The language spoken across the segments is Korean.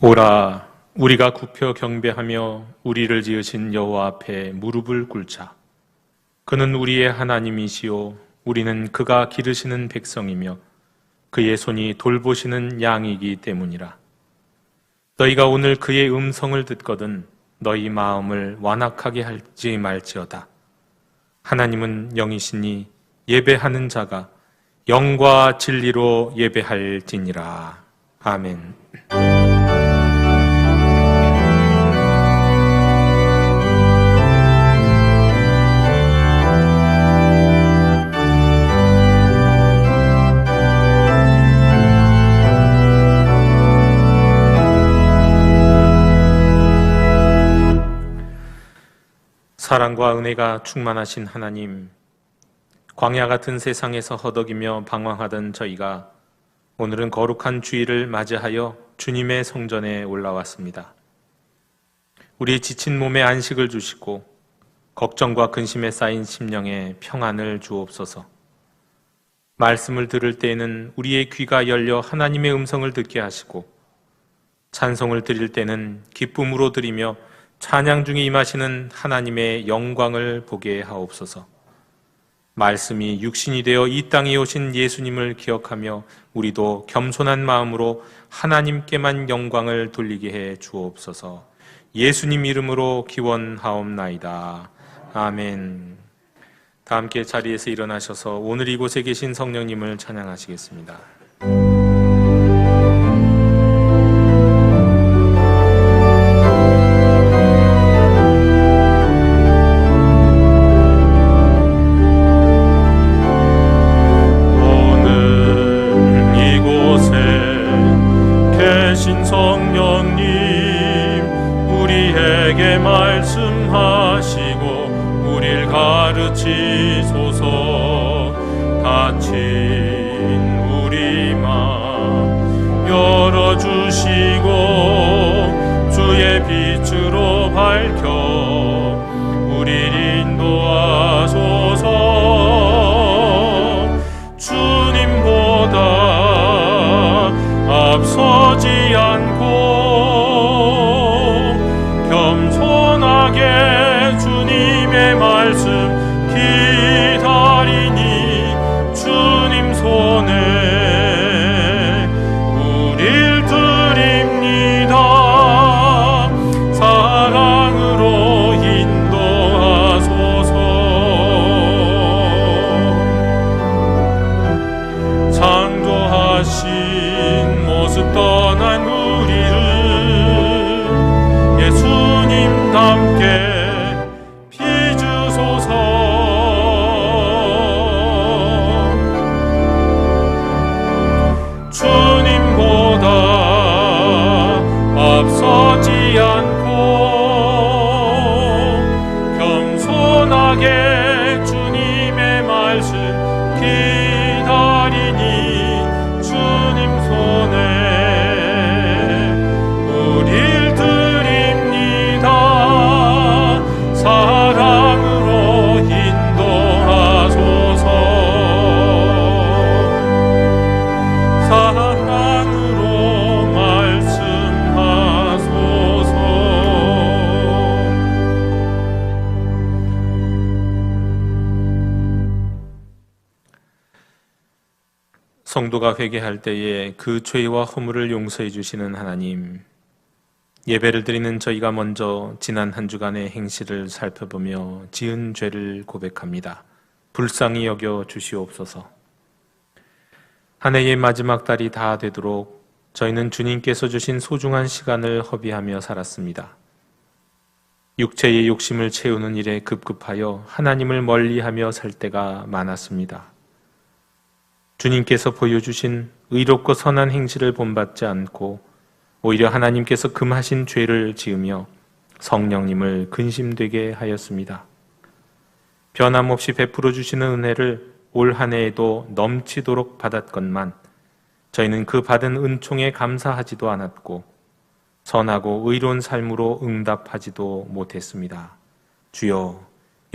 오라, 우리가 굽혀 경배하며 우리를 지으신 여호와 앞에 무릎을 꿇자. 그는 우리의 하나님이시요 우리는 그가 기르시는 백성이며 그의 손이 돌보시는 양이기 때문이라. 너희가 오늘 그의 음성을 듣거든 너희 마음을 완악하게 할지 말지어다. 하나님은 영이시니 예배하는 자가 영과 진리로 예배할지니라. 아멘. 사랑과 은혜가 충만하신 하나님, 광야 같은 세상에서 허덕이며 방황하던 저희가 오늘은 거룩한 주일을 맞이하여 주님의 성전에 올라왔습니다. 우리 지친 몸에 안식을 주시고 걱정과 근심에 쌓인 심령에 평안을 주옵소서. 말씀을 들을 때에는 우리의 귀가 열려 하나님의 음성을 듣게 하시고 찬송을 드릴 때는 기쁨으로 드리며 찬양 중에 임하시는 하나님의 영광을 보게 하옵소서. 말씀이 육신이 되어 이 땅에 오신 예수님을 기억하며 우리도 겸손한 마음으로 하나님께만 영광을 돌리게 해 주옵소서. 예수님 이름으로 기원하옵나이다. 아멘. 다 함께 자리에서 일어나셔서 오늘 이곳에 계신 성령님을 찬양하시겠습니다. 말씀하시고 우릴 가르치소서. 닫힌 우리 맘 열어주시고 주의 빛으로 밝혀 우릴 인도하소서. 주님보다 앞서지 않고 겸손하게 주님의 말씀 기다리니 주님 손에 우릴 드립니다. 사랑으로 인도하소서. 창조하신 모습 떠난 우리를 예수님 함께 빚으소서. 주님보다 앞서지 않고 겸손하게 주님의 말씀 기다리니 주님 손에 우릴 드립니다. 사랑으로 인도하소서. 사랑으로 말씀하소서. 성도가 회개할 때에 그 죄와 허물을 용서해 주시는 하나님, 예배를 드리는 저희가 먼저 지난 한 주간의 행실을 살펴보며 지은 죄를 고백합니다. 불쌍히 여겨 주시옵소서. 한 해의 마지막 달이 다 되도록 저희는 주님께서 주신 소중한 시간을 허비하며 살았습니다. 육체의 욕심을 채우는 일에 급급하여 하나님을 멀리하며 살 때가 많았습니다. 주님께서 보여주신 의롭고 선한 행실을 본받지 않고 오히려 하나님께서 금하신 죄를 지으며 성령님을 근심되게 하였습니다. 변함없이 베풀어 주시는 은혜를 올 한 해에도 넘치도록 받았건만 저희는 그 받은 은총에 감사하지도 않았고 선하고 의로운 삶으로 응답하지도 못했습니다. 주여,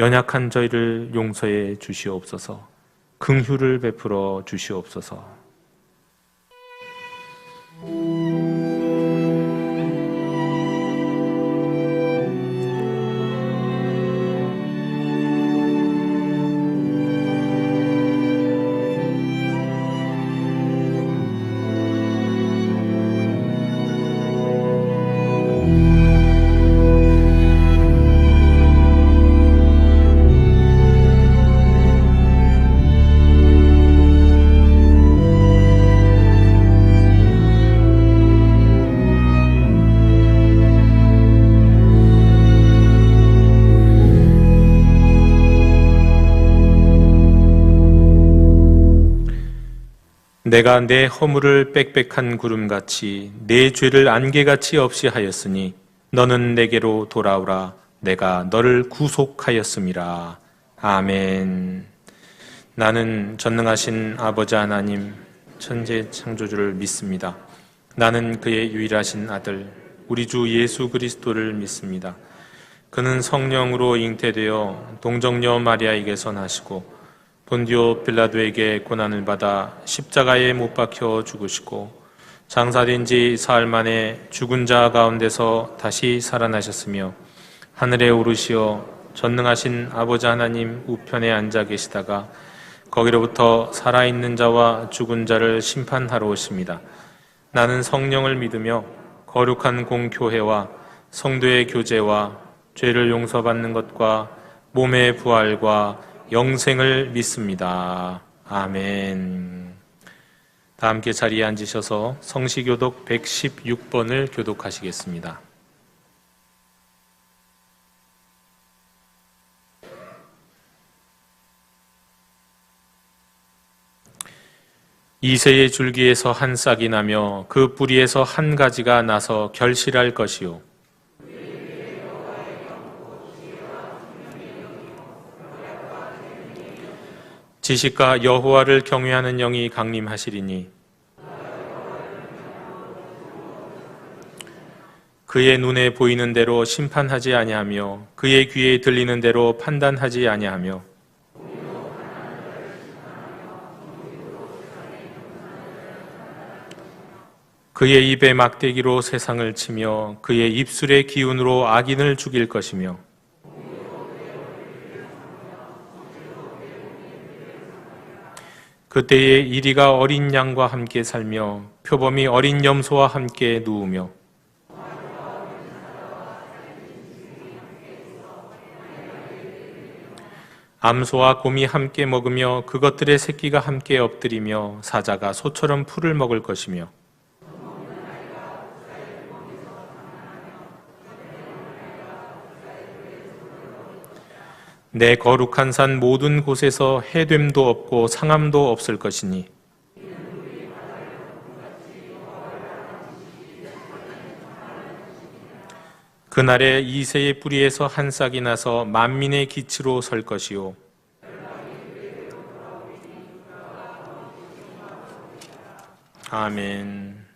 연약한 저희를 용서해 주시옵소서. 긍휼을 베풀어 주시옵소서. 내가 내 허물을 빽빽한 구름같이 내 죄를 안개같이 없이 하였으니 너는 내게로 돌아오라. 내가 너를 구속하였음이라. 아멘. 나는 전능하신 아버지 하나님 천재 창조주를 믿습니다. 나는 그의 유일하신 아들 우리 주 예수 그리스도를 믿습니다. 그는 성령으로 잉태되어 동정녀 마리아에게서 나시고 본디오 빌라도에게 고난을 받아 십자가에 못 박혀 죽으시고 장사된 지 사흘 만에 죽은 자 가운데서 다시 살아나셨으며 하늘에 오르시어 전능하신 아버지 하나님 우편에 앉아 계시다가 거기로부터 살아있는 자와 죽은 자를 심판하러 오십니다. 나는 성령을 믿으며 거룩한 공교회와 성도의 교제와 죄를 용서받는 것과 몸의 부활과 영생을 믿습니다. 아멘. 다 함께 자리에 앉으셔서 성시교독 116번을 교독하시겠습니다. 이새의 줄기에서 한 싹이 나며 그 뿌리에서 한 가지가 나서 결실할 것이요 지식과 여호와를 경외하는 영이 강림하시리니 그의 눈에 보이는 대로 심판하지 아니하며 그의 귀에 들리는 대로 판단하지 아니하며 그의 입에 막대기로 세상을 치며 그의 입술의 기운으로 악인을 죽일 것이며 그때에 이리가 어린 양과 함께 살며 표범이 어린 염소와 함께 누우며 암소와 곰이 함께 먹으며 그것들의 새끼가 함께 엎드리며 사자가 소처럼 풀을 먹을 것이며 내 거룩한 산 모든 곳에서 해됨도 없고 상함도 없을 것이니 그날에 이새의 뿌리에서 한 싹이 나서 만민의 기치로 설 것이요 아멘.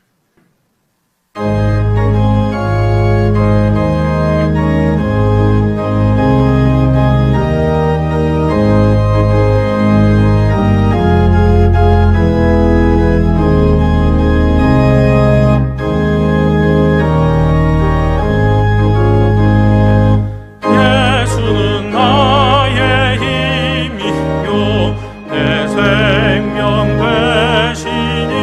생명 되시니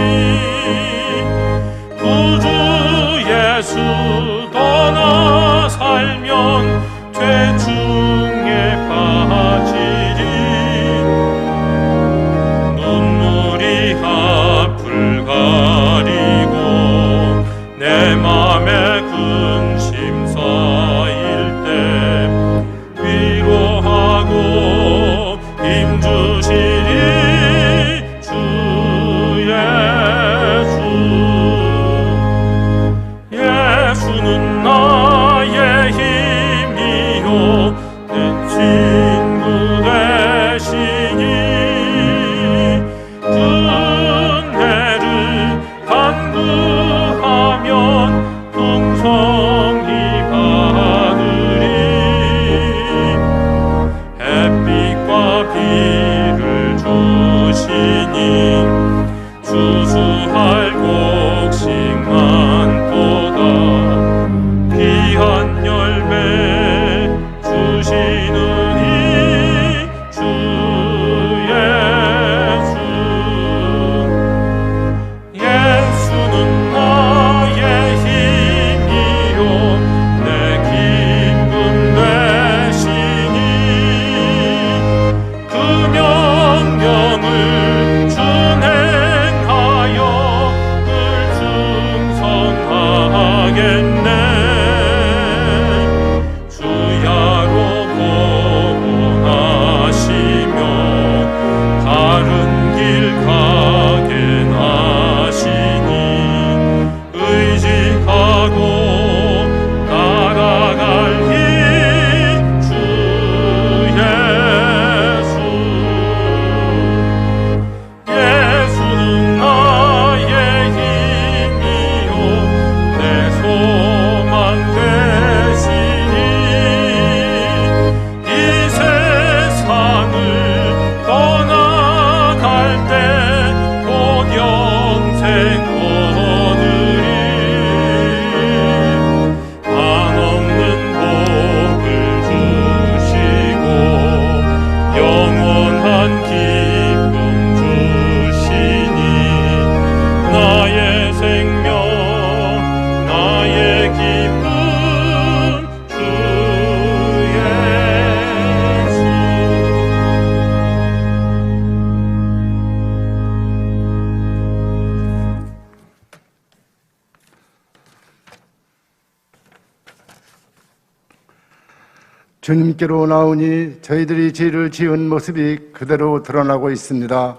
주님께로 나오니 저희들이 죄를 지은 모습이 그대로 드러나고 있습니다.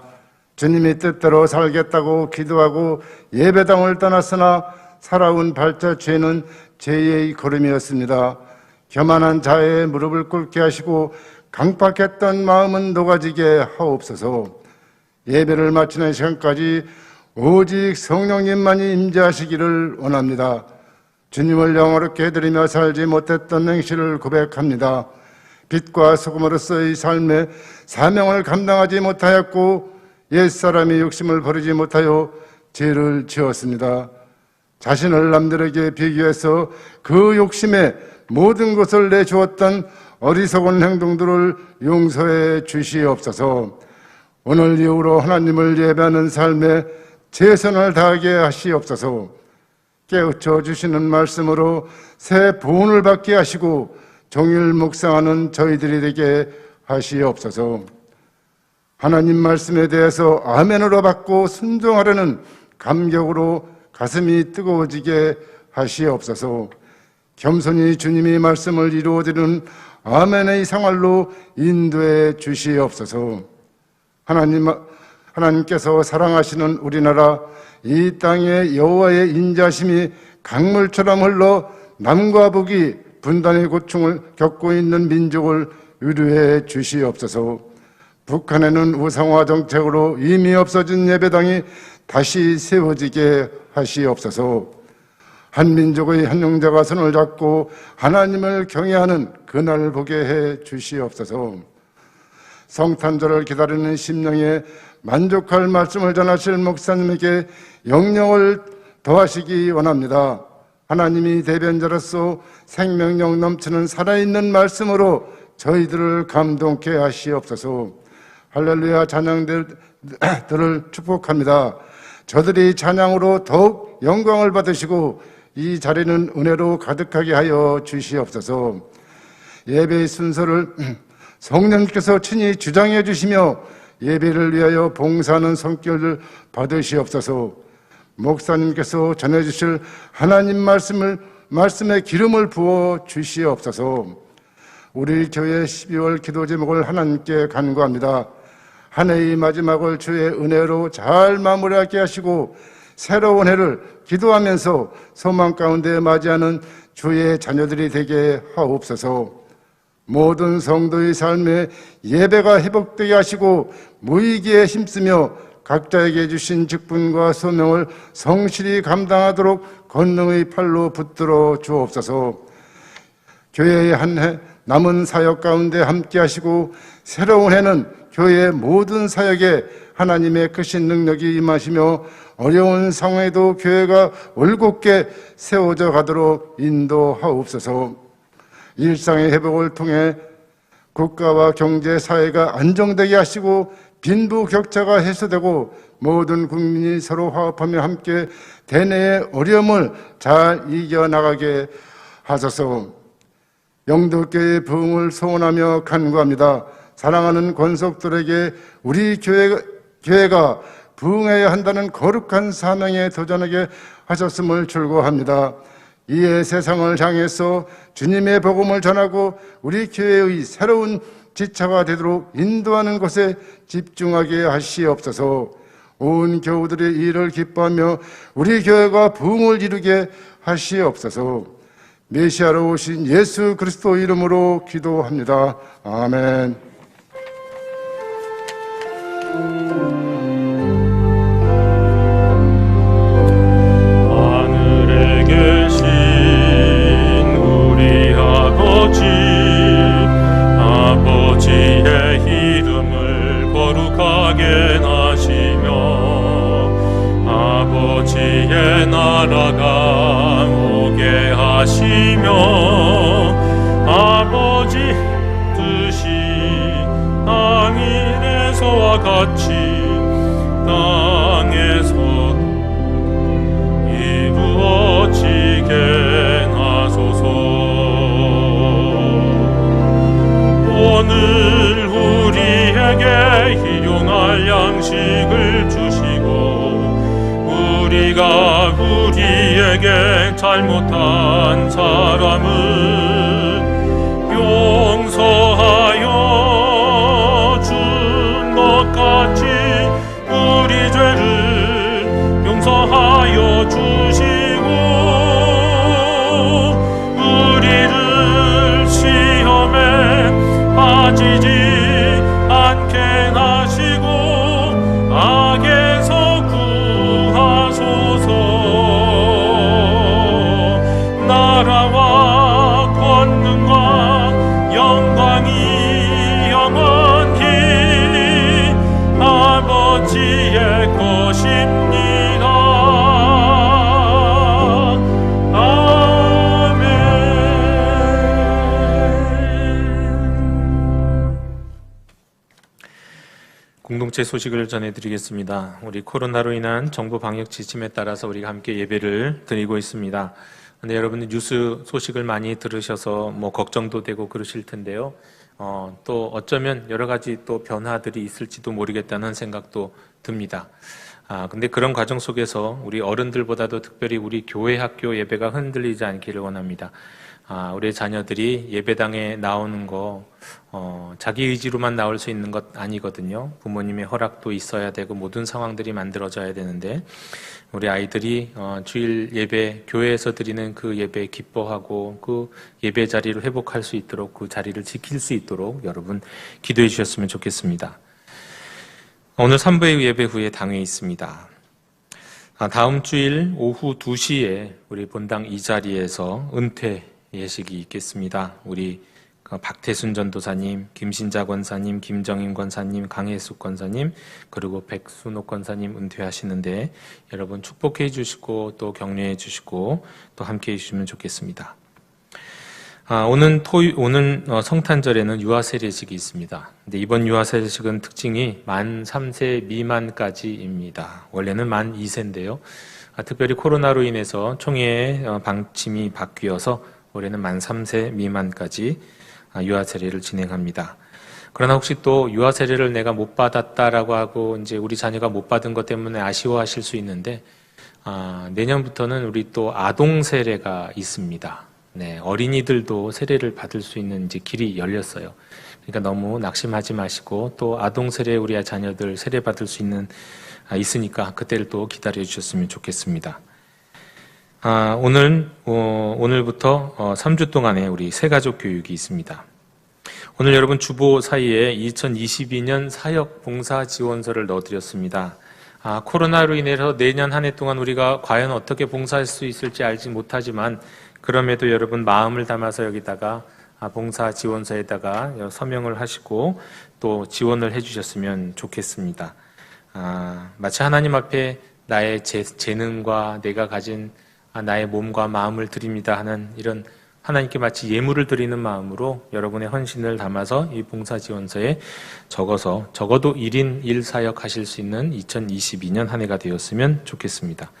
주님이 뜻대로 살겠다고 기도하고 예배당을 떠났으나 살아온 발자 죄는 죄의 걸음이었습니다. 교만한 자의 무릎을 꿇게 하시고 강팍했던 마음은 녹아지게 하옵소서. 예배를 마치는 시간까지 오직 성령님만이 임재하시기를 원합니다. 주님을 영화롭게 해드리며 살지 못했던 행실을 고백합니다. 빛과 소금으로서의 삶의 사명을 감당하지 못하였고 옛사람이 욕심을 버리지 못하여 죄를 지었습니다. 자신을 남들에게 비교해서 그 욕심에 모든 것을 내주었던 어리석은 행동들을 용서해 주시옵소서. 오늘 이후로 하나님을 예배하는 삶에 최선을 다하게 하시옵소서. 깨우쳐 주시는 말씀으로 새 보온을 받게 하시고 종일 묵상하는 저희들이 되게 하시옵소서. 하나님 말씀에 대해서 아멘으로 받고 순종하려는 감격으로 가슴이 뜨거워지게 하시옵소서. 겸손히 주님이 말씀을 이루어드리는 아멘의 생활로 인도해 주시옵소서. 하나님께서 사랑하시는 우리나라, 이 땅에 여호와의 인자심이 강물처럼 흘러 남과 북이 분단의 고충을 겪고 있는 민족을 위로해 주시옵소서. 북한에는 우상화 정책으로 이미 없어진 예배당이 다시 세워지게 하시옵소서. 한 민족의 한 형제가 손을 잡고 하나님을 경외하는 그날을 보게 해 주시옵소서. 성탄절을 기다리는 심령에 만족할 말씀을 전하실 목사님에게 영령을 더하시기 원합니다. 하나님이 대변자로서 생명력 넘치는 살아있는 말씀으로 저희들을 감동케 하시옵소서. 할렐루야 찬양들을 축복합니다. 저들이 찬양으로 더욱 영광을 받으시고 이 자리는 은혜로 가득하게 하여 주시옵소서. 예배의 순서를 성령님께서 친히 주장해 주시며 예배를 위하여 봉사하는 성결을 받으시옵소서. 목사님께서 전해주실 하나님 말씀에 기름을 부어 주시옵소서. 우리 교회 12월 기도 제목을 하나님께 간구합니다. 한 해의 마지막을 주의 은혜로 잘 마무리하게 하시고 새로운 해를 기도하면서 소망 가운데 맞이하는 주의 자녀들이 되게 하옵소서. 모든 성도의 삶에 예배가 회복되게 하시고 무의기에 힘쓰며 각자에게 주신 직분과 소명을 성실히 감당하도록 권능의 팔로 붙들어 주옵소서. 교회의 한 해 남은 사역 가운데 함께 하시고 새로운 해는 교회의 모든 사역에 하나님의 크신 능력이 임하시며 어려운 상황에도 교회가 올곧게 세워져 가도록 인도하옵소서. 일상의 회복을 통해 국가와 경제, 사회가 안정되게 하시고 빈부격차가 해소되고 모든 국민이 서로 화합하며 함께 대내의 어려움을 잘 이겨나가게 하소서. 영도교회의 부흥을 소원하며 간구합니다. 사랑하는 권속들에게 우리 교회가 부흥해야 한다는 거룩한 사명에 도전하게 하셨음을 출고합니다. 이에 세상을 향해서 주님의 복음을 전하고 우리 교회의 새로운 지차가 되도록 인도하는 것에 집중하게 하시옵소서. 온 교우들의 일을 기뻐하며 우리 교회가 부흥을 이루게 하시옵소서. 메시아로 오신 예수 그리스도 이름으로 기도합니다. 아멘. 하늘에 계신 우리 아버지의 이름을 거룩하게 하시며 아버지의 나라가 오게 하시며 아버지 뜻이 땅에서와 같이 땅에서 이루어지게 하소서. 오늘 우리에게 일용할 양식을 주시고 우리가 우리에게 잘못한 사람을 공동체 소식을 전해드리겠습니다. 우리 코로나로 인한 정부 방역 지침에 따라서 우리가 함께 예배를 드리고 있습니다. 근데 여러분 뉴스 소식을 많이 들으셔서 걱정도 되고 그러실 텐데요. 또 어쩌면 여러 가지 또 변화들이 있을지도 모르겠다는 생각도 듭니다. 근데 그런 과정 속에서 우리 어른들보다도 특별히 우리 교회 학교 예배가 흔들리지 않기를 원합니다. 우리 자녀들이 예배당에 나오는 거 자기 의지로만 나올 수 있는 것 아니거든요. 부모님의 허락도 있어야 되고 모든 상황들이 만들어져야 되는데 우리 아이들이 주일 예배, 교회에서 드리는 그 예배 기뻐하고 그 예배 자리를 회복할 수 있도록 그 자리를 지킬 수 있도록 여러분 기도해 주셨으면 좋겠습니다. 오늘 3부의 예배 후에 당회에 있습니다. 다음 주일 오후 2시에 우리 본당 이 자리에서 은퇴 예식이 있겠습니다. 우리 박태순 전도사님, 김신자 권사님, 김정인 권사님, 강혜숙 권사님, 그리고 백순옥 권사님 은퇴하시는데 여러분 축복해 주시고 또 격려해 주시고 또 함께 해 주시면 좋겠습니다. 오늘 성탄절에는 유아세례식이 있습니다. 근데 이번 유아세례식은 특징이 만 3세 미만까지입니다. 원래는 만 2세인데요. 특별히 코로나로 인해서 총회 방침이 바뀌어서 올해는 만 3세 미만까지 유아세례를 진행합니다. 그러나 혹시 또 유아세례를 내가 못 받았다라고 하고 이제 우리 자녀가 못 받은 것 때문에 아쉬워하실 수 있는데 내년부터는 우리 또 아동 세례가 있습니다. 네, 어린이들도 세례를 받을 수 있는 이제 길이 열렸어요. 그러니까 너무 낙심하지 마시고 또 아동 세례 우리 자녀들 세례 받을 수 있으니까 그때를 또 기다려 주셨으면 좋겠습니다. 오늘부터 3주 동안의 우리 새가족 교육이 있습니다. 오늘 여러분 주보 사이에 2022년 사역 봉사 지원서를 넣어드렸습니다. 코로나로 인해서 내년 한 해 동안 우리가 과연 어떻게 봉사할 수 있을지 알지 못하지만 그럼에도 여러분 마음을 담아서 여기다가 봉사 지원서에다가 서명을 하시고 또 지원을 해주셨으면 좋겠습니다. 마치 하나님 앞에 나의 재능과 내가 가진 나의 몸과 마음을 드립니다 하는 이런 하나님께 마치 예물을 드리는 마음으로 여러분의 헌신을 담아서 이 봉사지원서에 적어서 적어도 1인 1사역 하실 수 있는 2022년 한 해가 되었으면 좋겠습니다.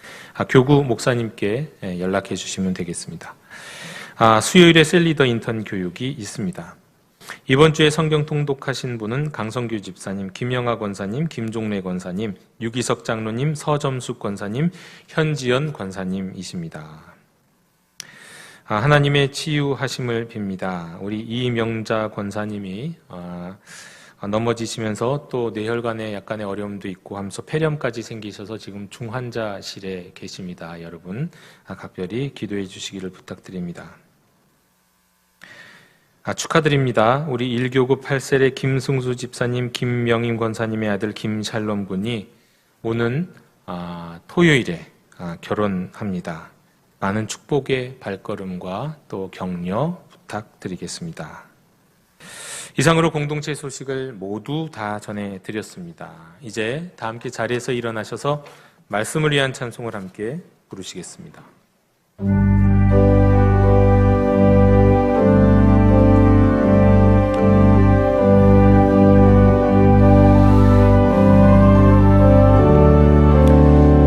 교구 목사님께 연락해 주시면 되겠습니다. 수요일에 셀리더 인턴 교육이 있습니다. 이번 주에 성경 통독하신 분은 강성규 집사님, 김영하 권사님, 김종래 권사님, 유기석 장로님, 서점숙 권사님, 현지연 권사님이십니다. 하나님의 치유하심을 빕니다. 우리 이명자 권사님이 넘어지시면서 또 뇌혈관에 약간의 어려움도 있고 하면서 폐렴까지 생기셔서 지금 중환자실에 계십니다. 여러분 각별히 기도해 주시기를 부탁드립니다. 축하드립니다. 우리 1교구 8세례 김승수 집사님, 김명임 권사님의 아들 김샬롬 군이 오는 토요일에 결혼합니다. 많은 축복의 발걸음과 또 격려 부탁드리겠습니다. 이상으로 공동체 소식을 모두 다 전해드렸습니다. 이제 다 함께 자리에서 일어나셔서 말씀을 위한 찬송을 함께 부르시겠습니다.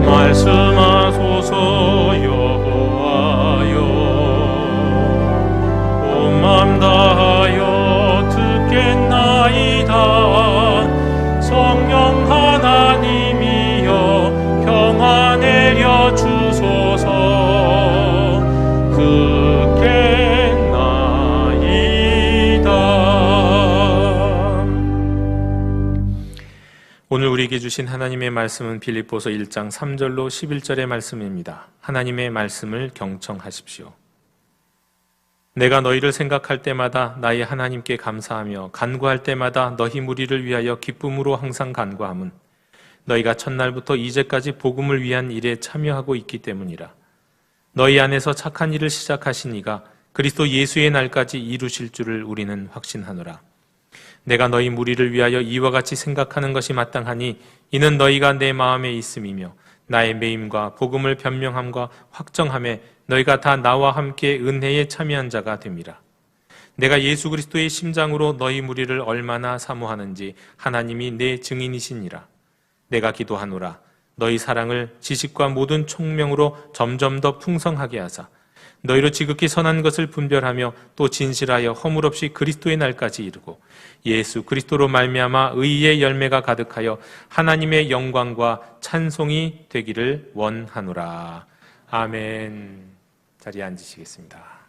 말씀하소서 여호와여 온 맘 다하여 듣겠나이다. 성령 하나님이여 평화 내려 주소서. 듣겠나이다. 오늘 우리에게 주신 하나님의 말씀은 빌립보서 1장 3절로 11절의 말씀입니다. 하나님의 말씀을 경청하십시오. 내가 너희를 생각할 때마다 나의 하나님께 감사하며 간구할 때마다 너희 무리를 위하여 기쁨으로 항상 간구함은 너희가 첫날부터 이제까지 복음을 위한 일에 참여하고 있기 때문이라. 너희 안에서 착한 일을 시작하신 이가 그리스도 예수의 날까지 이루실 줄을 우리는 확신하노라. 내가 너희 무리를 위하여 이와 같이 생각하는 것이 마땅하니 이는 너희가 내 마음에 있음이며 나의 매임과 복음을 변명함과 확정함에 너희가 다 나와 함께 은혜에 참여한 자가 됨이라. 내가 예수 그리스도의 심장으로 너희 무리를 얼마나 사모하는지 하나님이 내 증인이시니라. 내가 기도하노라. 너희 사랑을 지식과 모든 총명으로 점점 더 풍성하게 하사 너희로 지극히 선한 것을 분별하며 또 진실하여 허물 없이 그리스도의 날까지 이르고 예수 그리스도로 말미암아 의의 열매가 가득하여 하나님의 영광과 찬송이 되기를 원하노라. 아멘. 자리에 앉으시겠습니다.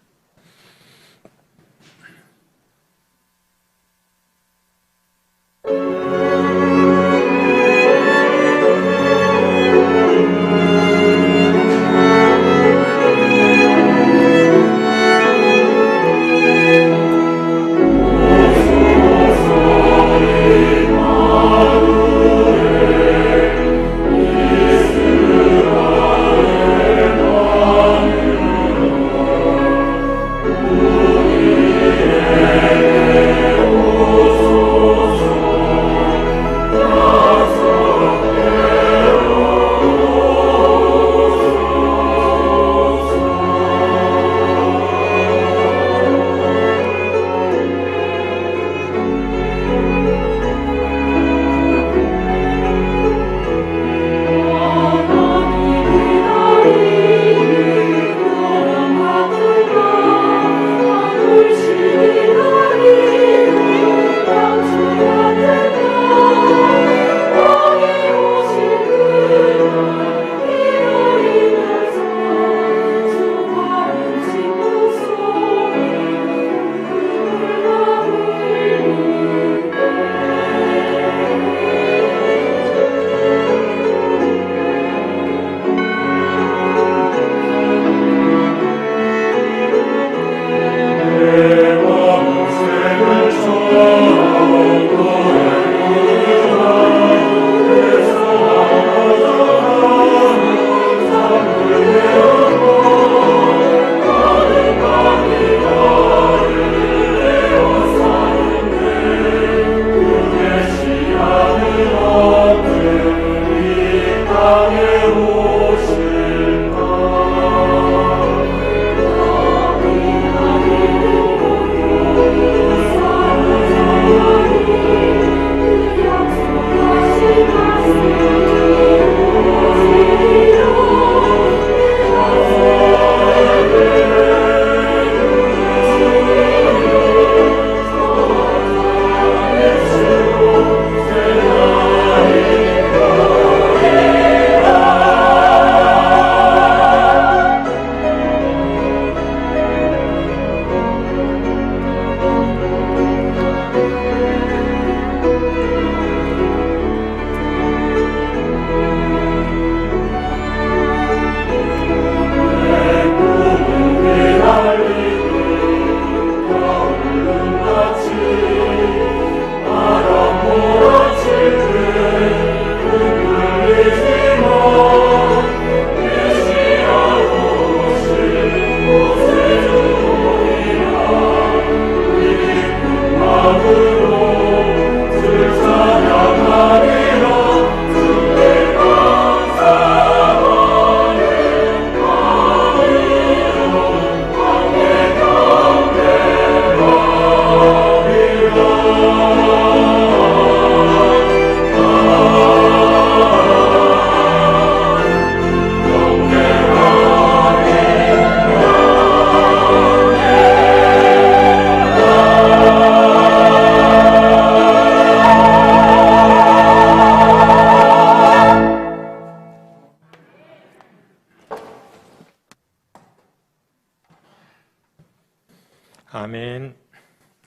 아멘.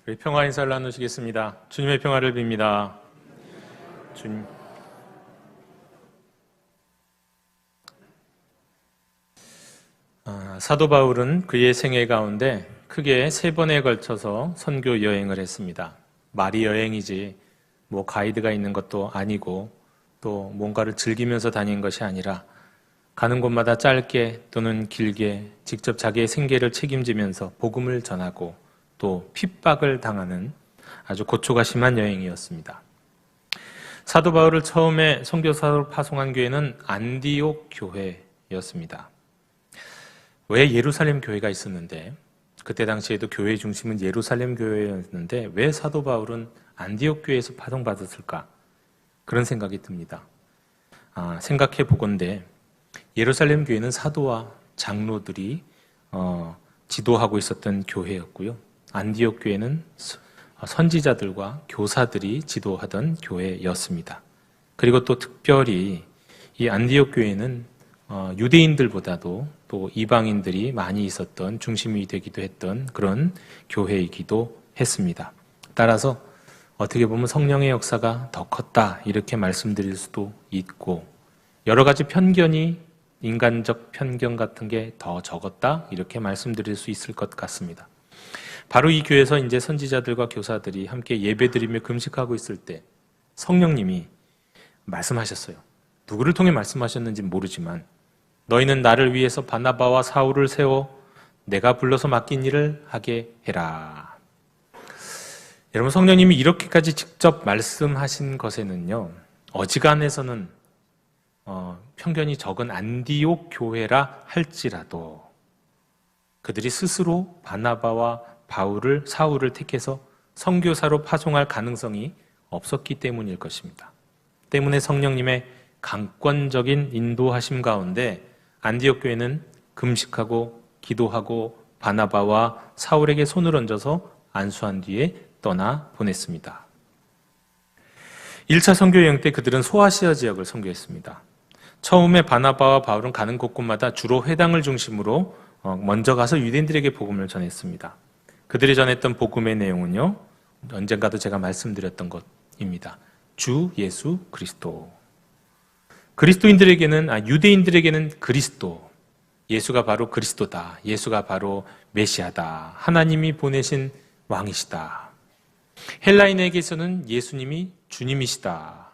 우리 평화 인사를 나누시겠습니다. 주님의 평화를 빕니다. 주님. 사도 바울은 그의 생애 가운데 크게 3번에 걸쳐서 선교 여행을 했습니다. 말이 여행이지 뭐 가이드가 있는 것도 아니고 또 뭔가를 즐기면서 다닌 것이 아니라 가는 곳마다 짧게 또는 길게 직접 자기의 생계를 책임지면서 복음을 전하고 또 핍박을 당하는 아주 고초가 심한 여행이었습니다. 사도 바울을 처음에 선교사로 파송한 교회는 안디옥 교회였습니다. 왜 예루살렘 교회가 있었는데 그때 당시에도 교회 중심은 예루살렘 교회였는데 왜 사도 바울은 안디옥 교회에서 파송받았을까? 그런 생각이 듭니다. 생각해 보건대 예루살렘 교회는 사도와 장로들이 지도하고 있었던 교회였고요. 안디옥 교회는 선지자들과 교사들이 지도하던 교회였습니다. 그리고 또 특별히 이 안디옥 교회는 유대인들보다도 또 이방인들이 많이 있었던 중심이 되기도 했던 그런 교회이기도 했습니다. 따라서 어떻게 보면 성령의 역사가 더 컸다 이렇게 말씀드릴 수도 있고 여러 가지 편견이 인간적 편견 같은 게 더 적었다 이렇게 말씀드릴 수 있을 것 같습니다. 바로 이 교회에서 이제 선지자들과 교사들이 함께 예배드리며 금식하고 있을 때 성령님이 말씀하셨어요. 누구를 통해 말씀하셨는지 모르지만 너희는 나를 위해서 바나바와 사울을 세워 내가 불러서 맡긴 일을 하게 해라. 여러분 성령님이 이렇게까지 직접 말씀하신 것에는요. 어지간해서는 편견이 적은 안디옥 교회라 할지라도 그들이 스스로 바나바와 사울을 택해서 선교사로 파송할 가능성이 없었기 때문일 것입니다. 때문에 성령님의 강권적인 인도하심 가운데 안디옥 교회는 금식하고 기도하고 바나바와 사울에게 손을 얹어서 안수한 뒤에 떠나 보냈습니다. 1차 선교 여행 때 그들은 소아시아 지역을 선교했습니다. 처음에 바나바와 바울은 가는 곳곳마다 주로 회당을 중심으로 먼저 가서 유대인들에게 복음을 전했습니다. 그들이 전했던 복음의 내용은요. 언젠가도 제가 말씀드렸던 것입니다. 주 예수 그리스도. 유대인들에게는 그리스도. 예수가 바로 그리스도다. 예수가 바로 메시아다. 하나님이 보내신 왕이시다. 헬라인에게서는 예수님이 주님이시다.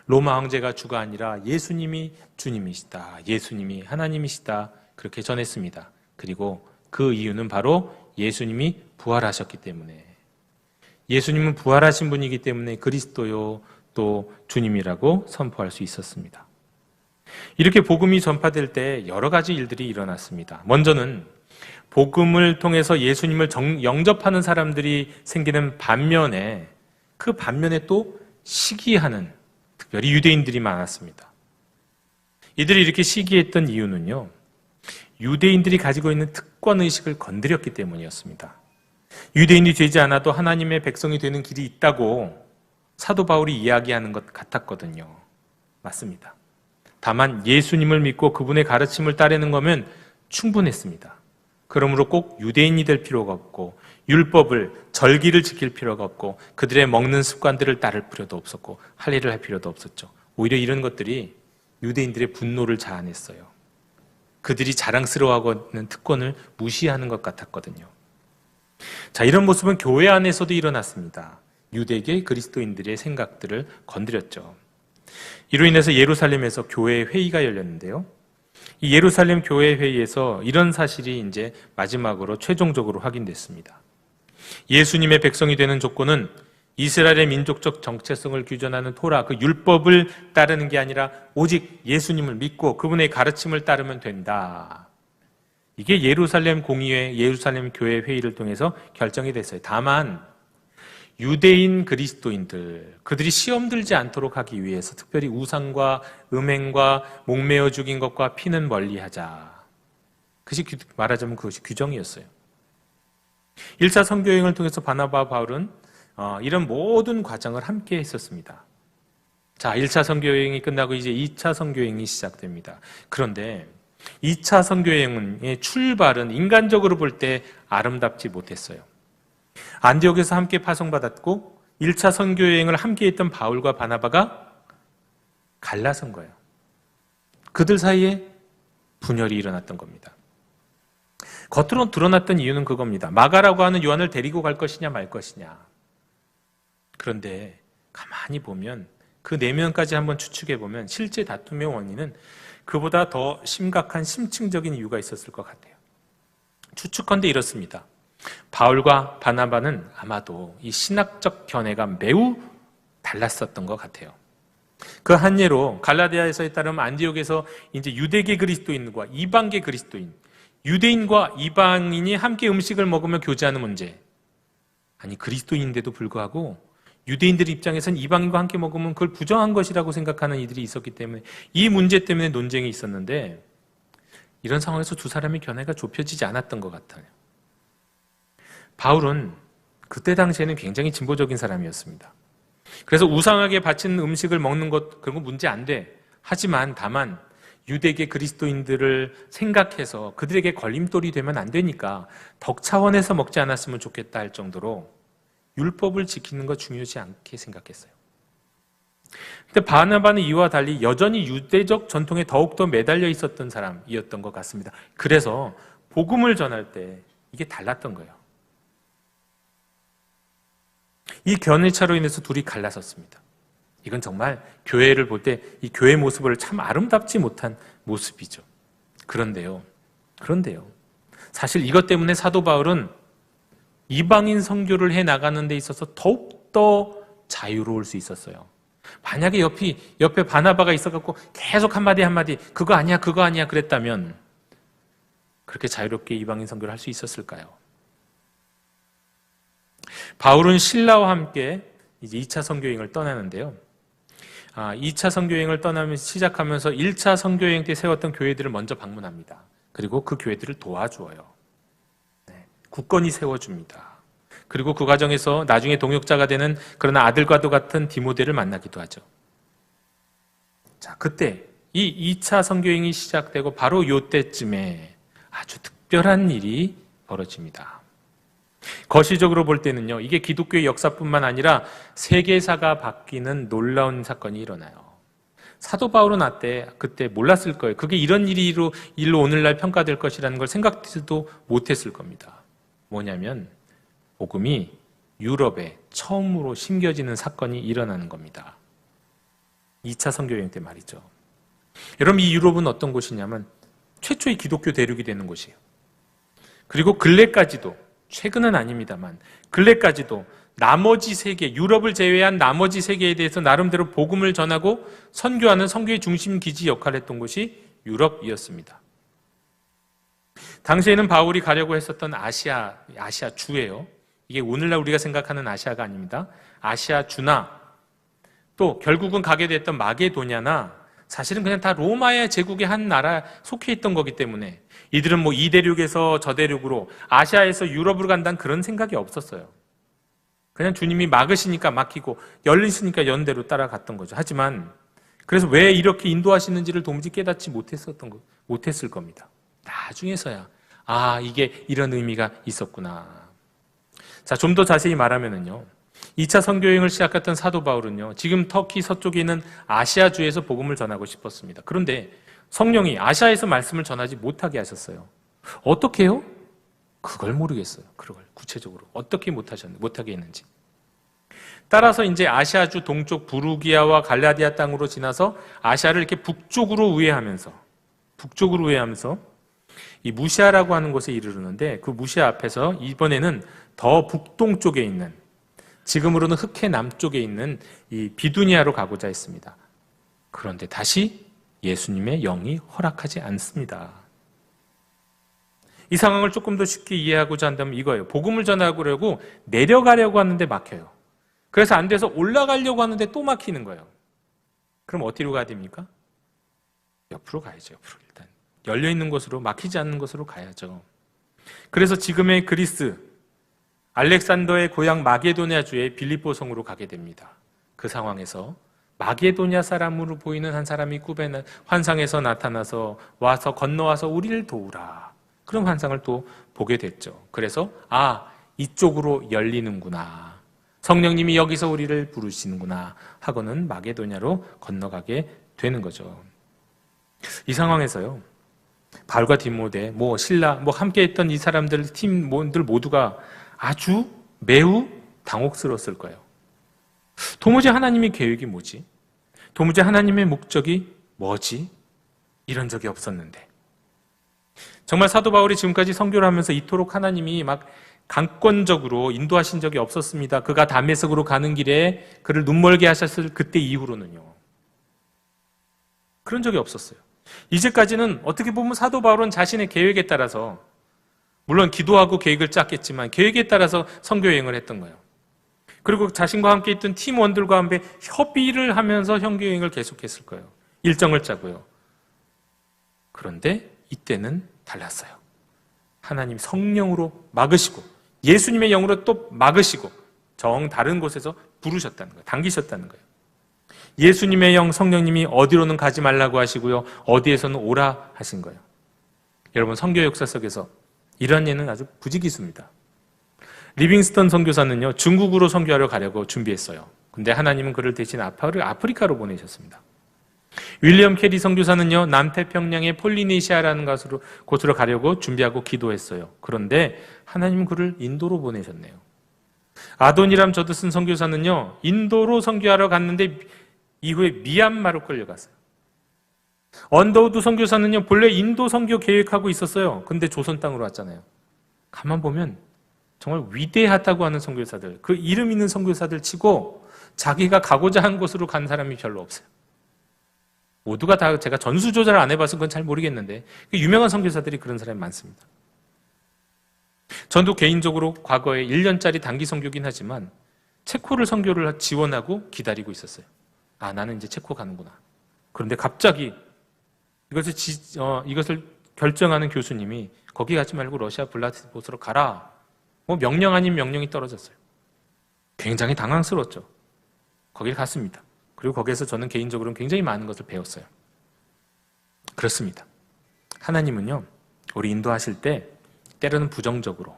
로마 황제가 주가 아니라 예수님이 주님이시다. 예수님이 하나님이시다. 그렇게 전했습니다. 그리고 그 이유는 바로 예수님이 부활하셨기 때문에 예수님은 부활하신 분이기 때문에 그리스도요 또 주님이라고 선포할 수 있었습니다. 이렇게 복음이 전파될 때 여러 가지 일들이 일어났습니다. 먼저는 복음을 통해서 예수님을 영접하는 사람들이 생기는 반면에 그 반면에 또 시기하는 특별히 유대인들이 많았습니다. 이들이 이렇게 시기했던 이유는요. 유대인들이 가지고 있는 특권의식을 건드렸기 때문이었습니다. 유대인이 되지 않아도 하나님의 백성이 되는 길이 있다고 사도 바울이 이야기하는 것 같았거든요. 맞습니다. 다만 예수님을 믿고 그분의 가르침을 따르는 거면 충분했습니다. 그러므로 꼭 유대인이 될 필요가 없고 율법을, 절기를 지킬 필요가 없고 그들의 먹는 습관들을 따를 필요도 없었고 할 일을 할 필요도 없었죠. 오히려 이런 것들이 유대인들의 분노를 자아냈어요. 그들이 자랑스러워하는 특권을 무시하는 것 같았거든요. 자, 이런 모습은 교회 안에서도 일어났습니다. 유대계 그리스도인들의 생각들을 건드렸죠. 이로 인해서 예루살렘에서 교회 회의가 열렸는데요. 이 예루살렘 교회 회의에서 이런 사실이 이제 마지막으로 최종적으로 확인됐습니다. 예수님의 백성이 되는 조건은 이스라엘의 민족적 정체성을 규정하는 토라, 그 율법을 따르는 게 아니라 오직 예수님을 믿고 그분의 가르침을 따르면 된다. 이게 예루살렘 공의회, 예루살렘 교회 회의를 통해서 결정이 됐어요. 다만 유대인 그리스도인들, 그들이 시험 들지 않도록 하기 위해서 특별히 우상과 음행과 목매어 죽인 것과 피는 멀리하자. 말하자면 그것이 규정이었어요. 1차 선교여행을 통해서 바나바와 바울은 이런 모든 과정을 함께 했었습니다. 자, 1차 선교여행이 끝나고 이제 2차 선교여행이 시작됩니다. 그런데 2차 선교여행의 출발은 인간적으로 볼 때 아름답지 못했어요. 안디옥에서 함께 파송받았고 1차 선교여행을 함께 했던 바울과 바나바가 갈라선 거예요. 그들 사이에 분열이 일어났던 겁니다. 겉으로 드러났던 이유는 그겁니다. 마가라고 하는 요한을 데리고 갈 것이냐 말 것이냐. 그런데 가만히 보면 그 내면까지 한번 추측해 보면 실제 다툼의 원인은 그보다 더 심각한 심층적인 이유가 있었을 것 같아요. 추측컨대 이렇습니다. 바울과 바나바는 아마도 이 신학적 견해가 매우 달랐었던 것 같아요. 그 한 예로 갈라디아에서에 따르면 안디옥에서 이제 유대계 그리스도인과 이방계 그리스도인, 유대인과 이방인이 함께 음식을 먹으며 교제하는 문제. 아니, 그리스도인인데도 불구하고 유대인들 입장에서는 이방인과 함께 먹으면 그걸 부정한 것이라고 생각하는 이들이 있었기 때문에 이 문제 때문에 논쟁이 있었는데, 이런 상황에서 두 사람의 견해가 좁혀지지 않았던 것 같아요. 바울은 그때 당시에는 굉장히 진보적인 사람이었습니다. 그래서 우상하게 바친 음식을 먹는 것, 그런 거 문제 안 돼. 하지만 다만 유대계 그리스도인들을 생각해서 그들에게 걸림돌이 되면 안 되니까 덕 차원에서 먹지 않았으면 좋겠다 할 정도로 율법을 지키는 거 중요시 않게 생각했어요. 근데 바나바는 이와 달리 여전히 유대적 전통에 더욱더 매달려 있었던 사람이었던 것 같습니다. 그래서 복음을 전할 때 이게 달랐던 거예요. 이 견해차로 인해서 둘이 갈라섰습니다. 이건 정말 교회를 볼 때 이 교회 모습을 참 아름답지 못한 모습이죠. 그런데요. 사실 이것 때문에 사도 바울은 이방인 선교를 해 나가는 데 있어서 더욱더 자유로울 수 있었어요. 만약에 옆에 바나바가 있어갖고 계속 한마디 그거 아니야 그랬다면 그렇게 자유롭게 이방인 선교를 할 수 있었을까요? 바울은 신라와 함께 이제 2차 선교여행을 떠나는데요. 2차 선교여행을 떠나면서 시작하면서 1차 선교여행 때 세웠던 교회들을 먼저 방문합니다. 그리고 그 교회들을 도와주어요. 굳건히 세워줍니다. 그리고 그 과정에서 나중에 동역자가 되는 그러나 아들과도 같은 디모데를 만나기도 하죠. 자, 그때 이 2차 선교여행이 시작되고 바로 이때쯤에 아주 특별한 일이 벌어집니다. 거시적으로 볼 때는요, 이게 기독교의 역사뿐만 아니라 세계사가 바뀌는 놀라운 사건이 일어나요. 사도 바울은 그때 몰랐을 거예요. 그게 이런 일로 오늘날 평가될 것이라는 걸 생각지도 못했을 겁니다. 뭐냐면 복음이 유럽에 처음으로 심겨지는 사건이 일어나는 겁니다. 2차 선교여행 때 말이죠. 여러분, 이 유럽은 어떤 곳이냐면 최초의 기독교 대륙이 되는 곳이에요. 그리고 근래까지도, 최근은 아닙니다만 근래까지도 나머지 세계, 유럽을 제외한 나머지 세계에 대해서 나름대로 복음을 전하고 선교하는 선교의 중심 기지 역할을 했던 곳이 유럽이었습니다. 당시에는 바울이 가려고 했었던 아시아 주예요. 이게 오늘날 우리가 생각하는 아시아가 아닙니다. 아시아 주나 또 결국은 가게 됐던 마게도냐나, 사실은 그냥 다 로마의 제국의 한 나라에 속해 있던 거기 때문에 이들은 뭐 이 대륙에서 저 대륙으로, 아시아에서 유럽으로 간다는 그런 생각이 없었어요. 그냥 주님이 막으시니까 막히고 열리시니까 연대로 따라갔던 거죠. 하지만 그래서 왜 이렇게 인도하시는지를 도무지 깨닫지 못했을 겁니다. 나중에서야 이게 이런 의미가 있었구나. 자, 좀 더 자세히 말하면은요, 2차 선교여행을 시작했던 사도 바울은요, 지금 터키 서쪽에 있는 아시아주에서 복음을 전하고 싶었습니다. 그런데 성령이 아시아에서 말씀을 전하지 못하게 하셨어요. 어떻게 해요? 그걸 모르겠어요. 그걸 구체적으로 어떻게 못하게 했는지. 따라서 이제 아시아주 동쪽 부르기아와 갈라디아 땅으로 지나서 아시아를 이렇게 북쪽으로 우회하면서 이 무시아라고 하는 곳에 이르르는데, 그 무시아 앞에서 이번에는 더 북동쪽에 있는, 지금으로는 흑해 남쪽에 있는 이 비두니아로 가고자 했습니다. 그런데 다시 예수님의 영이 허락하지 않습니다. 이 상황을 조금 더 쉽게 이해하고자 한다면 이거예요. 복음을 전하려고 내려가려고 하는데 막혀요. 그래서 안 돼서 올라가려고 하는데 또 막히는 거예요. 그럼 어디로 가야 됩니까? 옆으로 가야죠. 옆으로 일단 열려있는 곳으로, 막히지 않는 곳으로 가야죠. 그래서 지금의 그리스, 알렉산더의 고향 마게도냐주의 빌립보 성으로 가게 됩니다. 그 상황에서 마게도냐 사람으로 보이는 한 사람이 꿈에 환상에서 나타나서 건너와서 우리를 도우라. 그런 환상을 또 보게 됐죠. 그래서 이쪽으로 열리는구나. 성령님이 여기서 우리를 부르시는구나 하고는 마게도냐로 건너가게 되는 거죠. 이 상황에서요, 바울과 디모데, 신라, 함께 했던 이 사람들, 팀들 모두가 아주 매우 당혹스러웠을 거예요. 도무지 하나님의 계획이 뭐지? 도무지 하나님의 목적이 뭐지? 이런 적이 없었는데. 정말 사도 바울이 지금까지 선교를 하면서 이토록 하나님이 막 강권적으로 인도하신 적이 없었습니다. 그가 다메섹으로 가는 길에 그를 눈멀게 하셨을 그때 이후로는요. 그런 적이 없었어요. 이제까지는 어떻게 보면 사도 바울은 자신의 계획에 따라서, 물론 기도하고 계획을 짰겠지만 계획에 따라서 선교 여행을 했던 거예요. 그리고 자신과 함께 있던 팀원들과 함께 협의를 하면서 선교 여행을 계속했을 거예요. 일정을 짜고요. 그런데 이때는 달랐어요. 하나님 성령으로 막으시고 예수님의 영으로 또 막으시고 정 다른 곳에서 부르셨다는 거예요. 당기셨다는 거예요. 예수님의 영 성령님이 어디로는 가지 말라고 하시고요. 어디에서는 오라 하신 거예요. 여러분, 선교 역사 속에서 이런 예는 아주 부지기수입니다. 리빙스턴 선교사는요, 중국으로 선교하러 가려고 준비했어요. 근데 하나님은 그를 대신 아프리카로 보내셨습니다. 윌리엄 캐리 선교사는요, 남태평양의 폴리네시아라는 곳으로 가려고 준비하고 기도했어요. 그런데 하나님은 그를 인도로 보내셨네요. 아도니람 저드슨 선교사는요, 인도로 선교하러 갔는데 이후에 미얀마로 끌려갔어요. 언더우드 선교사는요, 본래 인도 선교 계획하고 있었어요. 근데 조선 땅으로 왔잖아요. 가만 보면 정말 위대하다고 하는 선교사들, 그 이름 있는 선교사들 치고 자기가 가고자 한 곳으로 간 사람이 별로 없어요. 모두가 다, 제가 전수 조사를 안 해봐서 그건 잘 모르겠는데 유명한 선교사들이 그런 사람이 많습니다. 저도 개인적으로 과거에 1년짜리 단기 선교긴 하지만 체코를 선교를 지원하고 기다리고 있었어요. 아, 나는 이제 체코 가는구나. 그런데 갑자기 이것을 결정하는 교수님이 거기 가지 말고 러시아 블라디보스로 가라. 뭐 명령 아닌 명령이 떨어졌어요. 굉장히 당황스러웠죠. 거길 갔습니다. 그리고 거기에서 저는 개인적으로는 굉장히 많은 것을 배웠어요. 그렇습니다. 하나님은요, 우리 인도하실 때 때로는 부정적으로,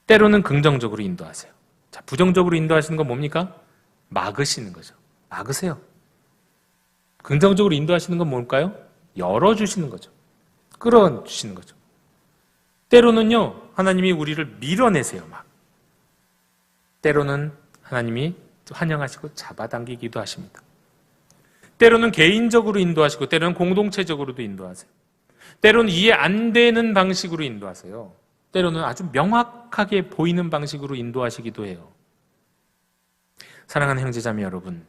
때로는 긍정적으로 인도하세요. 자, 부정적으로 인도하시는 건 뭡니까? 막으시는 거죠. 막으세요. 긍정적으로 인도하시는 건 뭘까요? 열어주시는 거죠. 끌어주시는 거죠. 때로는요, 하나님이 우리를 밀어내세요, 막. 때로는 하나님이 환영하시고 잡아당기기도 하십니다. 때로는 개인적으로 인도하시고, 때로는 공동체적으로도 인도하세요. 때로는 이해 안 되는 방식으로 인도하세요. 때로는 아주 명확하게 보이는 방식으로 인도하시기도 해요. 사랑하는 형제자매 여러분,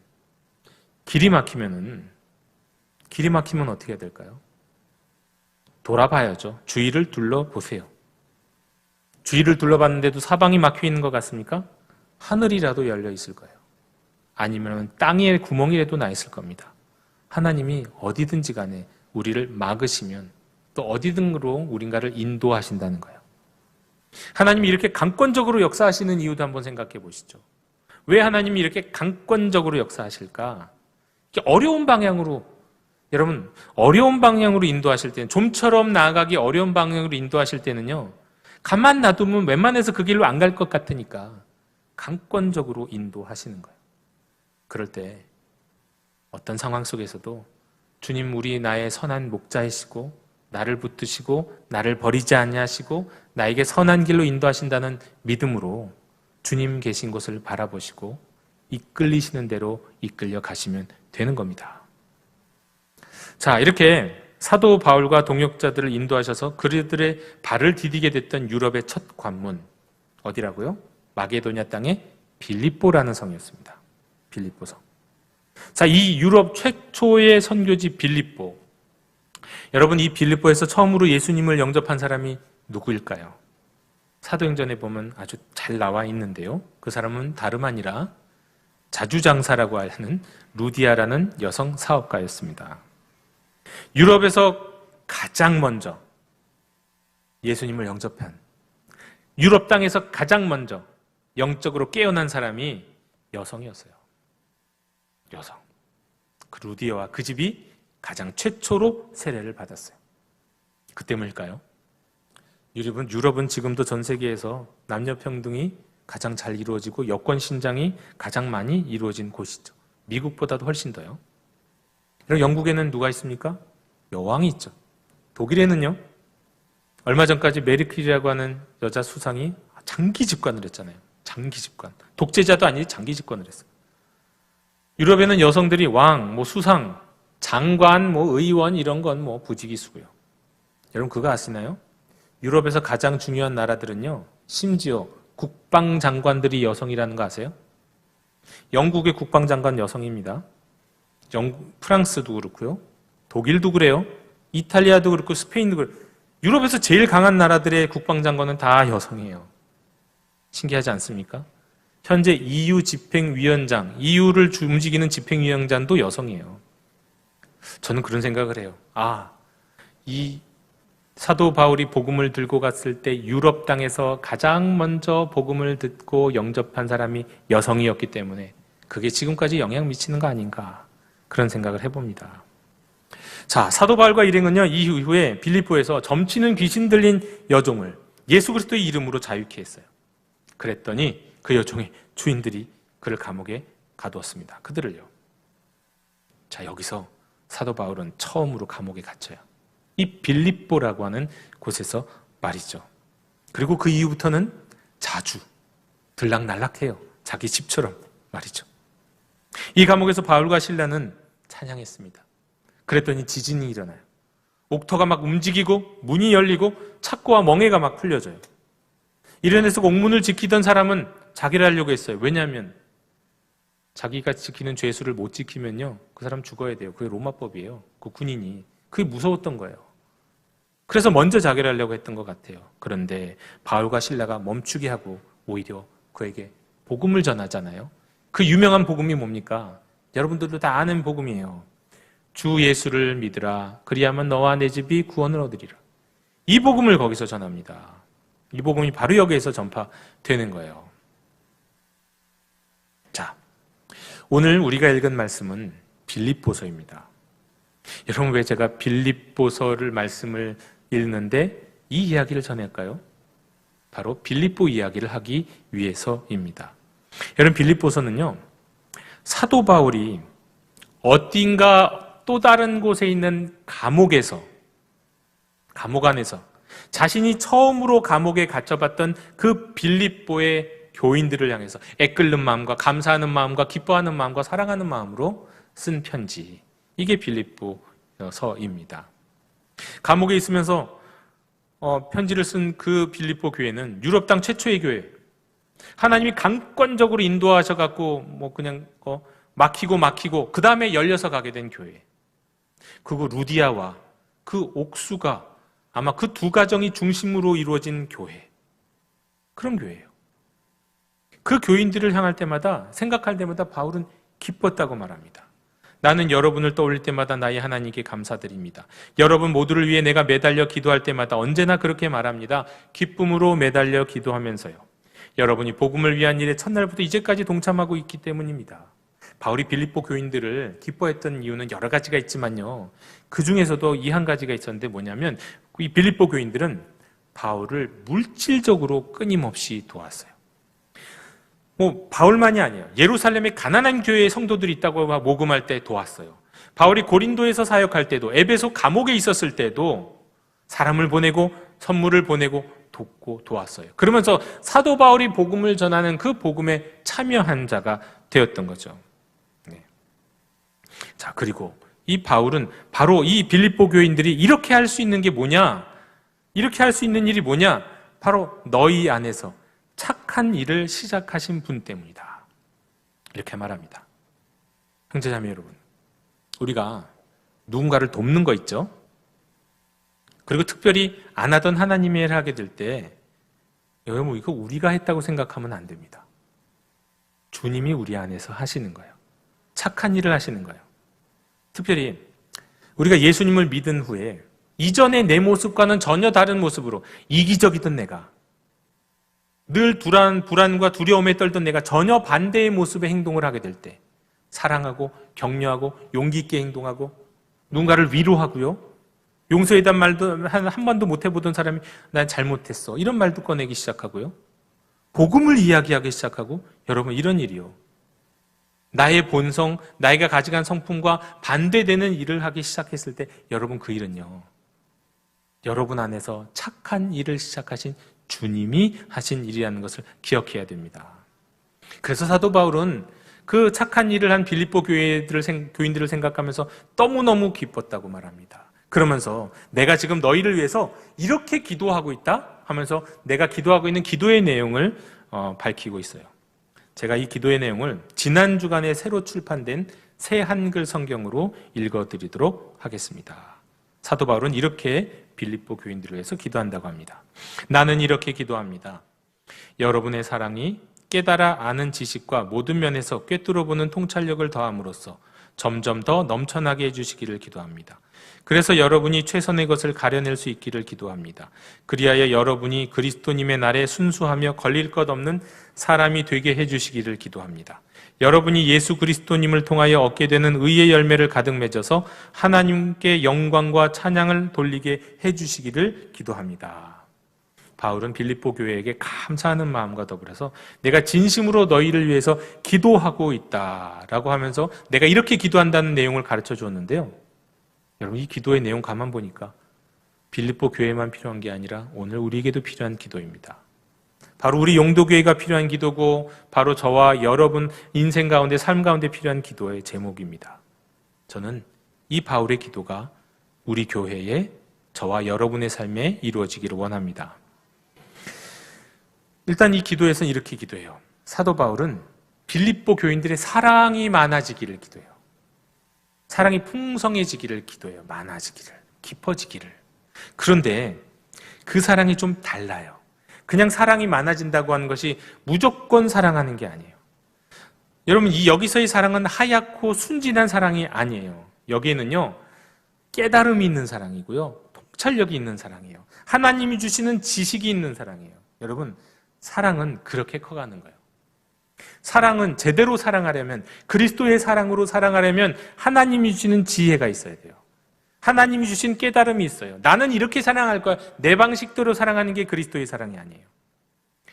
길이 막히면 어떻게 해야 될까요? 돌아봐야죠. 주위를 둘러보세요. 주위를 둘러봤는데도 사방이 막혀 있는 것 같습니까? 하늘이라도 열려 있을 거예요. 아니면 땅에 구멍이라도 나 있을 겁니다. 하나님이 어디든지 간에 우리를 막으시면 또 어디든지로 우린가를 인도하신다는 거예요. 하나님이 이렇게 강권적으로 역사하시는 이유도 한번 생각해 보시죠. 왜 하나님이 이렇게 강권적으로 역사하실까? 어려운 방향으로, 여러분, 어려운 방향으로 인도하실 때는, 좀처럼 나아가기 어려운 방향으로 인도하실 때는요, 가만 놔두면 웬만해서 그 길로 안 갈 것 같으니까 강권적으로 인도하시는 거예요. 그럴 때 어떤 상황 속에서도 주님, 우리 나의 선한 목자이시고 나를 붙드시고 나를 버리지 아니하시고 나에게 선한 길로 인도하신다는 믿음으로 주님 계신 곳을 바라보시고 이끌리시는 대로 이끌려 가시면 되는 겁니다. 자, 이렇게 사도 바울과 동역자들을 인도하셔서 그들의 발을 디디게 됐던 유럽의 첫 관문, 어디라고요? 마게도냐 땅의 빌립보라는 성이었습니다. 빌립보성. 자, 이 유럽 최초의 선교지 빌립보. 여러분, 이 빌립보에서 처음으로 예수님을 영접한 사람이 누구일까요? 사도행전에 보면 아주 잘 나와 있는데요. 그 사람은 다름 아니라 자주장사라고 하는 루디아라는 여성 사업가였습니다. 유럽에서 가장 먼저 예수님을 영접한, 유럽 땅에서 가장 먼저 영적으로 깨어난 사람이 여성이었어요. 여성. 그 루디아와 그 집이 가장 최초로 세례를 받았어요. 그 때문일까요? 유럽은 지금도 전 세계에서 남녀 평등이 가장 잘 이루어지고 여권 신장이 가장 많이 이루어진 곳이죠. 미국보다도 훨씬 더요. 그리고 영국에는 누가 있습니까? 여왕이 있죠. 독일에는요, 얼마 전까지 메르켈이라고 하는 여자 수상이 장기 집권을 했잖아요. 장기 집권. 독재자도 아니지 장기 집권을 했어요. 유럽에는 여성들이 왕, 수상, 장관, 의원 이런 건 부지기수고요. 여러분 그거 아시나요? 유럽에서 가장 중요한 나라들은요, 심지어 국방장관들이 여성이라는 거 아세요? 영국의 국방장관 여성입니다. 프랑스도 그렇고요. 독일도 그래요. 이탈리아도 그렇고 스페인도 그래요. 유럽에서 제일 강한 나라들의 국방장관은 다 여성이에요. 신기하지 않습니까? 현재 EU 집행위원장, EU를 움직이는 집행위원장도 여성이에요. 저는 그런 생각을 해요. 이 사도 바울이 복음을 들고 갔을 때 유럽 땅에서 가장 먼저 복음을 듣고 영접한 사람이 여성이었기 때문에 그게 지금까지 영향 미치는 거 아닌가, 그런 생각을 해봅니다. 자, 사도 바울과 일행은요, 이후에 빌립보에서 점치는 귀신 들린 여종을 예수 그리스도의 이름으로 자유케 했어요. 그랬더니 그 여종의 주인들이 그를 감옥에 가두었습니다. 그들을요. 자, 여기서 사도 바울은 처음으로 감옥에 갇혀요. 이 빌립보라고 하는 곳에서 말이죠. 그리고 그 이후부터는 자주 들락날락해요. 자기 집처럼 말이죠. 이 감옥에서 바울과 실라는 찬양했습니다. 그랬더니 지진이 일어나요. 옥터가 막 움직이고 문이 열리고 착고와 멍에가 막 풀려져요. 이런 데서 옥문을 지키던 사람은 자기를 하려고 했어요. 왜냐하면 자기가 지키는 죄수를 못 지키면요, 그 사람 죽어야 돼요. 그게 로마법이에요. 그 군인이. 그게 무서웠던 거예요. 그래서 먼저 자기를 하려고 했던 것 같아요. 그런데 바울과 실라가 멈추게 하고 오히려 그에게 복음을 전하잖아요. 그 유명한 복음이 뭡니까? 여러분들도 다 아는 복음이에요. 주 예수를 믿으라. 그리하면 너와 내 집이 구원을 얻으리라. 이 복음을 거기서 전합니다. 이 복음이 바로 여기에서 전파되는 거예요. 자, 오늘 우리가 읽은 말씀은 빌립보서입니다. 여러분, 왜 제가 빌립보서를 말씀을 읽는데 이 이야기를 전할까요? 바로 빌립보 이야기를 하기 위해서입니다. 여러분, 빌립보서는요, 사도 바울이 어딘가 또 다른 곳에 있는 감옥 안에서 자신이 처음으로 감옥에 갇혀봤던 그 빌립보의 교인들을 향해서 애끓는 마음과 감사하는 마음과 기뻐하는 마음과 사랑하는 마음으로 쓴 편지, 이게 빌립보서입니다. 감옥에 있으면서 편지를 쓴 그 빌립보 교회는 유럽 땅 최초의 교회, 하나님이 강권적으로 인도하셔갖고 그냥 막히고 그 다음에 열려서 가게 된 교회, 그리고 루디아와 그 옥수가 아마 그 두 가정이 중심으로 이루어진 교회, 그런 교회예요. 그 교인들을 향할 때마다, 생각할 때마다 바울은 기뻤다고 말합니다. 나는 여러분을 떠올릴 때마다 나의 하나님께 감사드립니다. 여러분 모두를 위해 내가 매달려 기도할 때마다 언제나 그렇게 말합니다. 기쁨으로 매달려 기도하면서요. 여러분이 복음을 위한 일에 첫날부터 이제까지 동참하고 있기 때문입니다. 바울이 빌립보 교인들을 기뻐했던 이유는 여러 가지가 있지만요, 그 중에서도 이 한 가지가 있었는데 뭐냐면, 이 빌립보 교인들은 바울을 물질적으로 끊임없이 도왔어요. 바울만이 아니에요. 예루살렘에 가난한 교회의 성도들이 있다고 모금할 때 도왔어요. 바울이 고린도에서 사역할 때도, 에베소 감옥에 있었을 때도 사람을 보내고 선물을 보내고 돕고 도왔어요. 그러면서 사도 바울이 복음을 전하는 그 복음에 참여한 자가 되었던 거죠. 네. 자, 그리고 이 바울은 바로 이 빌립보 교인들이 이렇게 할 수 있는 게 뭐냐? 이렇게 할 수 있는 일이 뭐냐? 바로 너희 안에서 착한 일을 시작하신 분 때문이다. 이렇게 말합니다. 형제자매 여러분, 우리가 누군가를 돕는 거 있죠? 그리고 특별히 안 하던 하나님의 일을 하게 될 때, 여러분, 이거 우리가 했다고 생각하면 안 됩니다. 주님이 우리 안에서 하시는 거예요. 착한 일을 하시는 거예요. 특별히 우리가 예수님을 믿은 후에 이전의 내 모습과는 전혀 다른 모습으로, 이기적이던 내가, 늘 불안과 두려움에 떨던 내가 전혀 반대의 모습의 행동을 하게 될 때, 사랑하고 격려하고 용기 있게 행동하고 누군가를 위로하고요, 용서에 대한 말도 한 번도 못 해보던 사람이 난 잘못했어, 이런 말도 꺼내기 시작하고요, 복음을 이야기하기 시작하고, 여러분, 이런 일이요, 나의 본성, 나이가 가져간 성품과 반대되는 일을 하기 시작했을 때, 여러분, 그 일은요, 여러분 안에서 착한 일을 시작하신 주님이 하신 일이라는 것을 기억해야 됩니다. 그래서 사도 바울은 그 착한 일을 한 빌립보 교인들을 생각하면서 너무너무 기뻤다고 말합니다. 그러면서 내가 지금 너희를 위해서 이렇게 기도하고 있다 하면서 내가 기도하고 있는 기도의 내용을 밝히고 있어요. 제가 이 기도의 내용을 지난 주간에 새로 출판된 새 한글 성경으로 읽어드리도록 하겠습니다. 사도 바울은 이렇게 빌립보 교인들을 위해서 기도한다고 합니다. 나는 이렇게 기도합니다. 여러분의 사랑이 깨달아 아는 지식과 모든 면에서 꿰뚫어보는 통찰력을 더함으로써 점점 더 넘쳐나게 해주시기를 기도합니다. 그래서 여러분이 최선의 것을 가려낼 수 있기를 기도합니다. 그리하여 여러분이 그리스도님의 날에 순수하며 걸릴 것 없는 사람이 되게 해주시기를 기도합니다. 여러분이 예수 그리스도님을 통하여 얻게 되는 의의 열매를 가득 맺어서 하나님께 영광과 찬양을 돌리게 해주시기를 기도합니다. 바울은 빌립보 교회에게 감사하는 마음과 더불어서 내가 진심으로 너희를 위해서 기도하고 있다라고 하면서 내가 이렇게 기도한다는 내용을 가르쳐 주었는데요. 여러분, 이 기도의 내용 가만 보니까 빌립보 교회만 필요한 게 아니라 오늘 우리에게도 필요한 기도입니다. 바로 우리 용도교회가 필요한 기도고 바로 저와 여러분 인생 가운데 삶 가운데 필요한 기도의 제목입니다. 저는 이 바울의 기도가 우리 교회에 저와 여러분의 삶에 이루어지기를 원합니다. 일단 이 기도에서는 이렇게 기도해요. 사도 바울은 빌립보 교인들의 사랑이 많아지기를 기도해요. 사랑이 풍성해지기를 기도해요. 많아지기를, 깊어지기를. 그런데 그 사랑이 좀 달라요. 그냥 사랑이 많아진다고 하는 것이 무조건 사랑하는 게 아니에요. 여러분, 여기서의 사랑은 하얗고 순진한 사랑이 아니에요. 여기에는요, 깨달음이 있는 사랑이고요, 통찰력이 있는 사랑이에요. 하나님이 주시는 지식이 있는 사랑이에요. 여러분, 사랑은 그렇게 커가는 거예요. 사랑은 제대로 사랑하려면, 그리스도의 사랑으로 사랑하려면 하나님이 주시는 지혜가 있어야 돼요. 하나님이 주신 깨달음이 있어요. 나는 이렇게 사랑할 거야. 내 방식대로 사랑하는 게 그리스도의 사랑이 아니에요.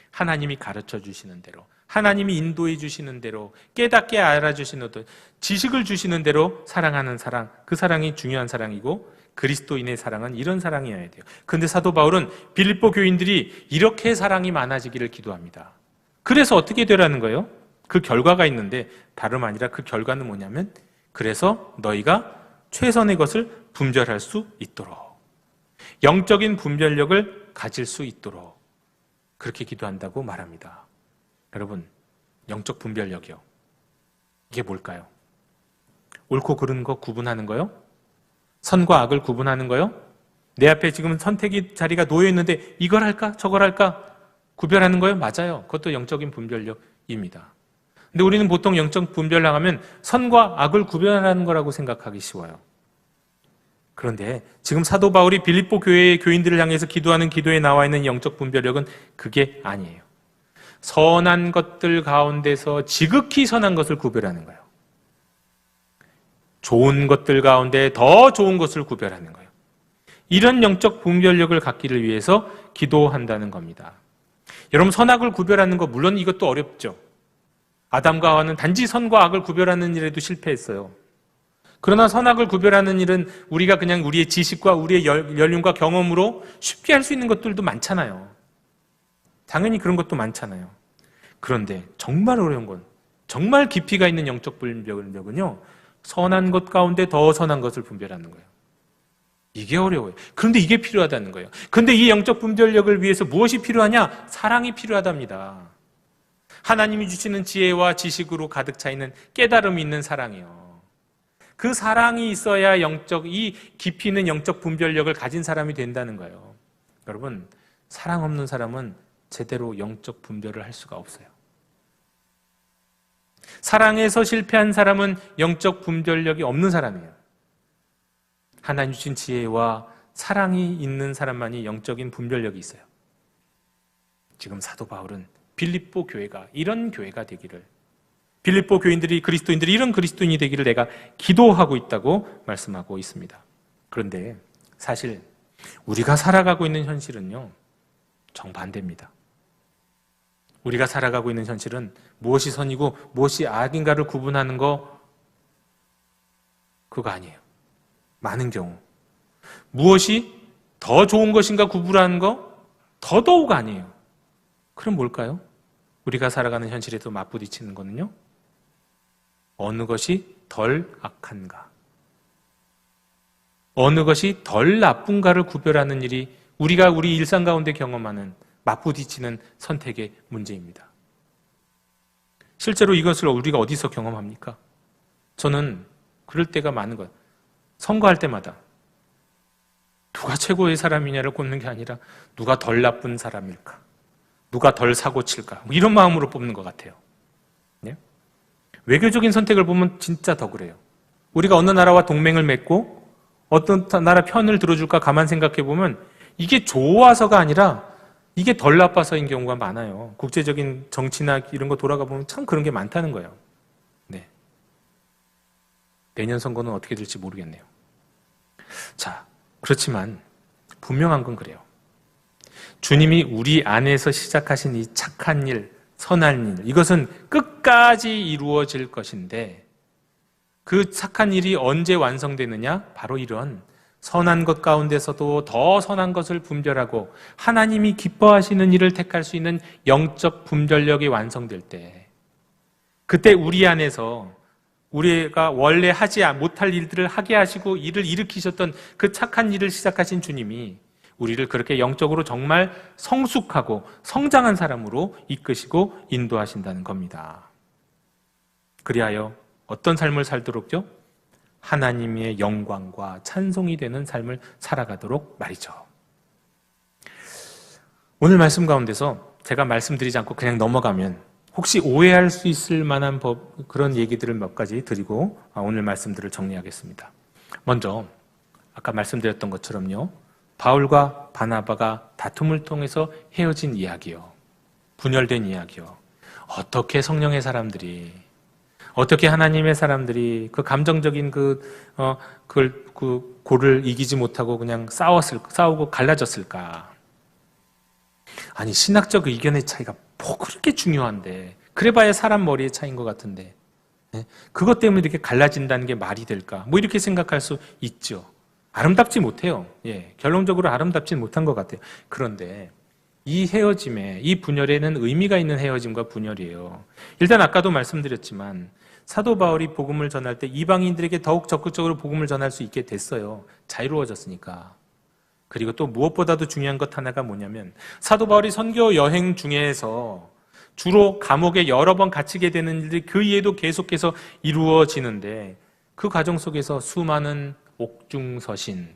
하나님이 가르쳐 주시는 대로, 하나님이 인도해 주시는 대로, 깨닫게 알아주시는 대로, 지식을 주시는 대로 사랑하는 사랑, 그 사랑이 중요한 사랑이고 그리스도인의 사랑은 이런 사랑이어야 돼요. 그런데 사도 바울은 빌립보 교인들이 이렇게 사랑이 많아지기를 기도합니다. 그래서 어떻게 되라는 거예요? 그 결과가 있는데 다름 아니라 그 결과는 뭐냐면, 그래서 너희가 최선의 것을 분별할 수 있도록, 영적인 분별력을 가질 수 있도록 그렇게 기도한다고 말합니다. 여러분, 영적 분별력이요, 이게 뭘까요? 옳고 그른 거 구분하는 거요? 선과 악을 구분하는 거요? 내 앞에 지금 선택의 자리가 놓여 있는데 이걸 할까 저걸 할까 구별하는 거요? 맞아요. 그것도 영적인 분별력입니다. 근데 우리는 보통 영적 분별을 하면 선과 악을 구별하는 거라고 생각하기 쉬워요. 그런데 지금 사도 바울이 빌립보 교회의 교인들을 향해서 기도하는 기도에 나와 있는 영적 분별력은 그게 아니에요. 선한 것들 가운데서 지극히 선한 것을 구별하는 거예요. 좋은 것들 가운데 더 좋은 것을 구별하는 거예요. 이런 영적 분별력을 갖기를 위해서 기도한다는 겁니다. 여러분, 선악을 구별하는 거 물론 이것도 어렵죠. 아담과 하와는 단지 선과 악을 구별하는 일에도 실패했어요. 그러나 선악을 구별하는 일은 우리가 그냥 우리의 지식과 우리의 연륜과 경험으로 쉽게 할 수 있는 것들도 많잖아요. 당연히 그런 것도 많잖아요. 그런데 정말 어려운 건, 정말 깊이가 있는 영적 분별력은요, 선한 것 가운데 더 선한 것을 분별하는 거예요. 이게 어려워요. 그런데 이게 필요하다는 거예요. 그런데 이 영적 분별력을 위해서 무엇이 필요하냐? 사랑이 필요하답니다. 하나님이 주시는 지혜와 지식으로 가득 차 있는 깨달음이 있는 사랑이요. 그 사랑이 있어야 이 깊이 있는 영적 분별력을 가진 사람이 된다는 거예요. 여러분, 사랑 없는 사람은 제대로 영적 분별을 할 수가 없어요. 사랑에서 실패한 사람은 영적 분별력이 없는 사람이에요. 하나님 주신 지혜와 사랑이 있는 사람만이 영적인 분별력이 있어요. 지금 사도 바울은 빌립보 교회가 이런 교회가 되기를, 빌립보 교인들이, 그리스도인들이 이런 그리스도인이 되기를 내가 기도하고 있다고 말씀하고 있습니다. 그런데 사실 우리가 살아가고 있는 현실은요, 정반대입니다. 우리가 살아가고 있는 현실은 무엇이 선이고 무엇이 악인가를 구분하는 거, 그거 아니에요. 많은 경우 무엇이 더 좋은 것인가 구분하는 거 더더욱 아니에요. 그럼 뭘까요? 우리가 살아가는 현실에도 맞부딪히는 거는요, 어느 것이 덜 악한가, 어느 것이 덜 나쁜가를 구별하는 일이 우리가 우리 일상 가운데 경험하는 맞부딪히는 선택의 문제입니다. 실제로 이것을 우리가 어디서 경험합니까? 저는 그럴 때가 많은 거예요. 선거할 때마다 누가 최고의 사람이냐를 꼽는 게 아니라 누가 덜 나쁜 사람일까? 누가 덜 사고 칠까? 뭐 이런 마음으로 뽑는 것 같아요. 네? 외교적인 선택을 보면 진짜 더 그래요. 우리가 어느 나라와 동맹을 맺고 어떤 나라 편을 들어줄까 가만 생각해 보면 이게 좋아서가 아니라 이게 덜 나빠서인 경우가 많아요. 국제적인 정치나 이런 거 돌아가 보면 참 그런 게 많다는 거예요. 네. 내년 선거는 어떻게 될지 모르겠네요. 자, 그렇지만 분명한 건 그래요. 주님이 우리 안에서 시작하신 이 착한 일, 선한 일, 이것은 끝까지 이루어질 것인데 그 착한 일이 언제 완성되느냐? 바로 이런 선한 것 가운데서도 더 선한 것을 분별하고 하나님이 기뻐하시는 일을 택할 수 있는 영적 분별력이 완성될 때, 그때 우리 안에서 우리가 원래 하지 못할 일들을 하게 하시고 일을 일으키셨던 그 착한 일을 시작하신 주님이 우리를 그렇게 영적으로 정말 성숙하고 성장한 사람으로 이끄시고 인도하신다는 겁니다. 그리하여 어떤 삶을 살도록요? 하나님의 영광과 찬송이 되는 삶을 살아가도록 말이죠. 오늘 말씀 가운데서 제가 말씀드리지 않고 그냥 넘어가면 혹시 오해할 수 있을 만한 그런 얘기들을 몇 가지 드리고 오늘 말씀들을 정리하겠습니다. 먼저 아까 말씀드렸던 것처럼요, 바울과 바나바가 다툼을 통해서 헤어진 이야기요, 분열된 이야기요, 어떻게 성령의 사람들이, 어떻게 하나님의 사람들이 그 감정적인 그 골을 이기지 못하고 그냥 싸우고 갈라졌을까? 아니, 신학적 의견의 차이가 뭐 그렇게 중요한데, 그래봐야 사람 머리의 차이인 것 같은데, 그것 때문에 이렇게 갈라진다는 게 말이 될까? 뭐 이렇게 생각할 수 있죠. 아름답지 못해요. 결론적으로 아름답진 못한 것 같아요. 그런데 이 헤어짐에, 이 분열에는 의미가 있는 헤어짐과 분열이에요. 일단 아까도 말씀드렸지만 사도 바울이 복음을 전할 때 이방인들에게 더욱 적극적으로 복음을 전할 수 있게 됐어요. 자유로워졌으니까. 그리고 또 무엇보다도 중요한 것 하나가 뭐냐면, 사도 바울이 선교 여행 중에서 주로 감옥에 여러 번 갇히게 되는 일들이 그 이후에도 계속해서 이루어지는데, 그 과정 속에서 수많은 옥중서신,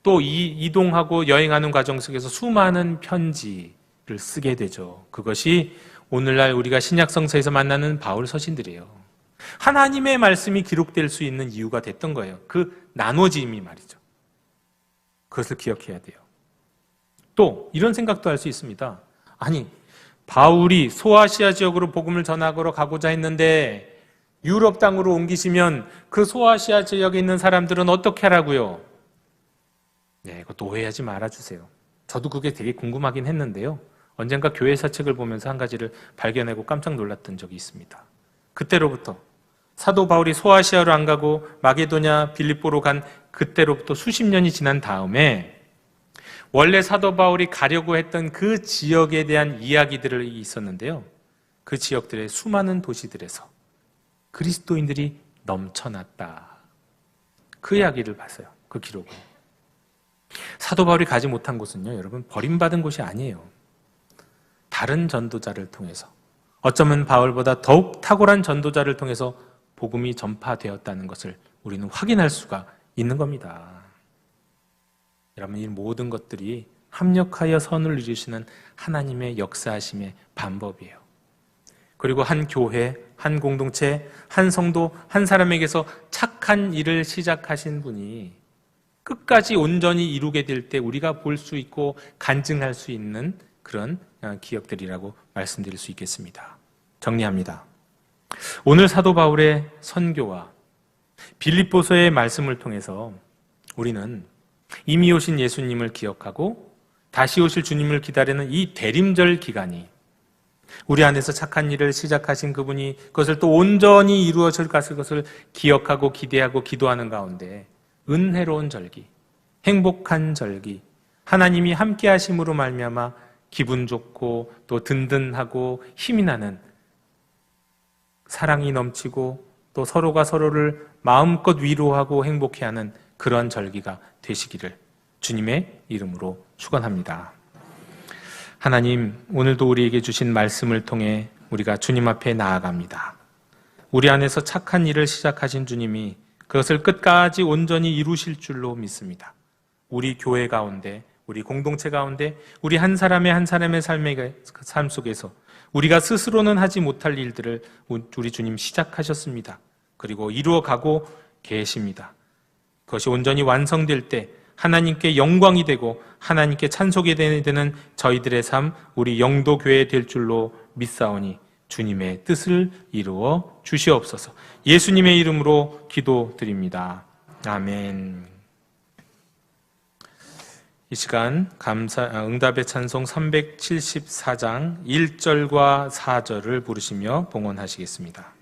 또 이동하고 여행하는 과정 속에서 수많은 편지를 쓰게 되죠. 그것이 오늘날 우리가 신약성서에서 만나는 바울 서신들이에요. 하나님의 말씀이 기록될 수 있는 이유가 됐던 거예요. 그 나눠짐이 말이죠. 그것을 기억해야 돼요. 또 이런 생각도 할 수 있습니다. 아니, 바울이 소아시아 지역으로 복음을 전하러 가고자 했는데 유럽 땅으로 옮기시면 그 소아시아 지역에 있는 사람들은 어떻게 하라고요? 그것도 오해하지 말아주세요. 저도 그게 되게 궁금하긴 했는데요, 언젠가 교회 사책을 보면서 한 가지를 발견하고 깜짝 놀랐던 적이 있습니다. 그때로부터 사도 바울이 소아시아로 안 가고 마게도냐, 빌립보로 간 그때로부터 수십 년이 지난 다음에 원래 사도 바울이 가려고 했던 그 지역에 대한 이야기들이 있었는데요, 그 지역들의 수많은 도시들에서 그리스도인들이 넘쳐났다. 그 이야기를 봤어요. 그 기록을. 사도 바울이 가지 못한 곳은요, 여러분, 버림받은 곳이 아니에요. 다른 전도자를 통해서, 어쩌면 바울보다 더욱 탁월한 전도자를 통해서 복음이 전파되었다는 것을 우리는 확인할 수가 있는 겁니다. 여러분, 이 모든 것들이 합력하여 선을 이루시는 하나님의 역사하심의 방법이에요. 그리고 한 교회, 한 공동체, 한 성도, 한 사람에게서 착한 일을 시작하신 분이 끝까지 온전히 이루게 될 때 우리가 볼 수 있고 간증할 수 있는 그런 기억들이라고 말씀드릴 수 있겠습니다. 정리합니다. 오늘 사도 바울의 선교와 빌립보서의 말씀을 통해서 우리는 이미 오신 예수님을 기억하고 다시 오실 주님을 기다리는 이 대림절 기간이, 우리 안에서 착한 일을 시작하신 그분이 그것을 또 온전히 이루어질 것을 기억하고 기대하고 기도하는 가운데 은혜로운 절기, 행복한 절기, 하나님이 함께 하심으로 말미암아 기분 좋고 또 든든하고 힘이 나는, 사랑이 넘치고 또 서로가 서로를 마음껏 위로하고 행복해하는 그런 절기가 되시기를 주님의 이름으로 축원합니다. 하나님, 오늘도 우리에게 주신 말씀을 통해 우리가 주님 앞에 나아갑니다. 우리 안에서 착한 일을 시작하신 주님이 그것을 끝까지 온전히 이루실 줄로 믿습니다. 우리 교회 가운데, 우리 공동체 가운데, 우리 한 사람의 삶 속에서 우리가 스스로는 하지 못할 일들을 우리 주님 시작하셨습니다. 그리고 이루어가고 계십니다. 그것이 온전히 완성될 때 하나님께 영광이 되고 하나님께 찬송이 되는 저희들의 삶, 우리 영도교회 될 줄로 믿사오니 주님의 뜻을 이루어 주시옵소서. 예수님의 이름으로 기도드립니다. 아멘. 이 시간 응답의 찬송 374장 1절과 4절을 부르시며 봉헌하시겠습니다.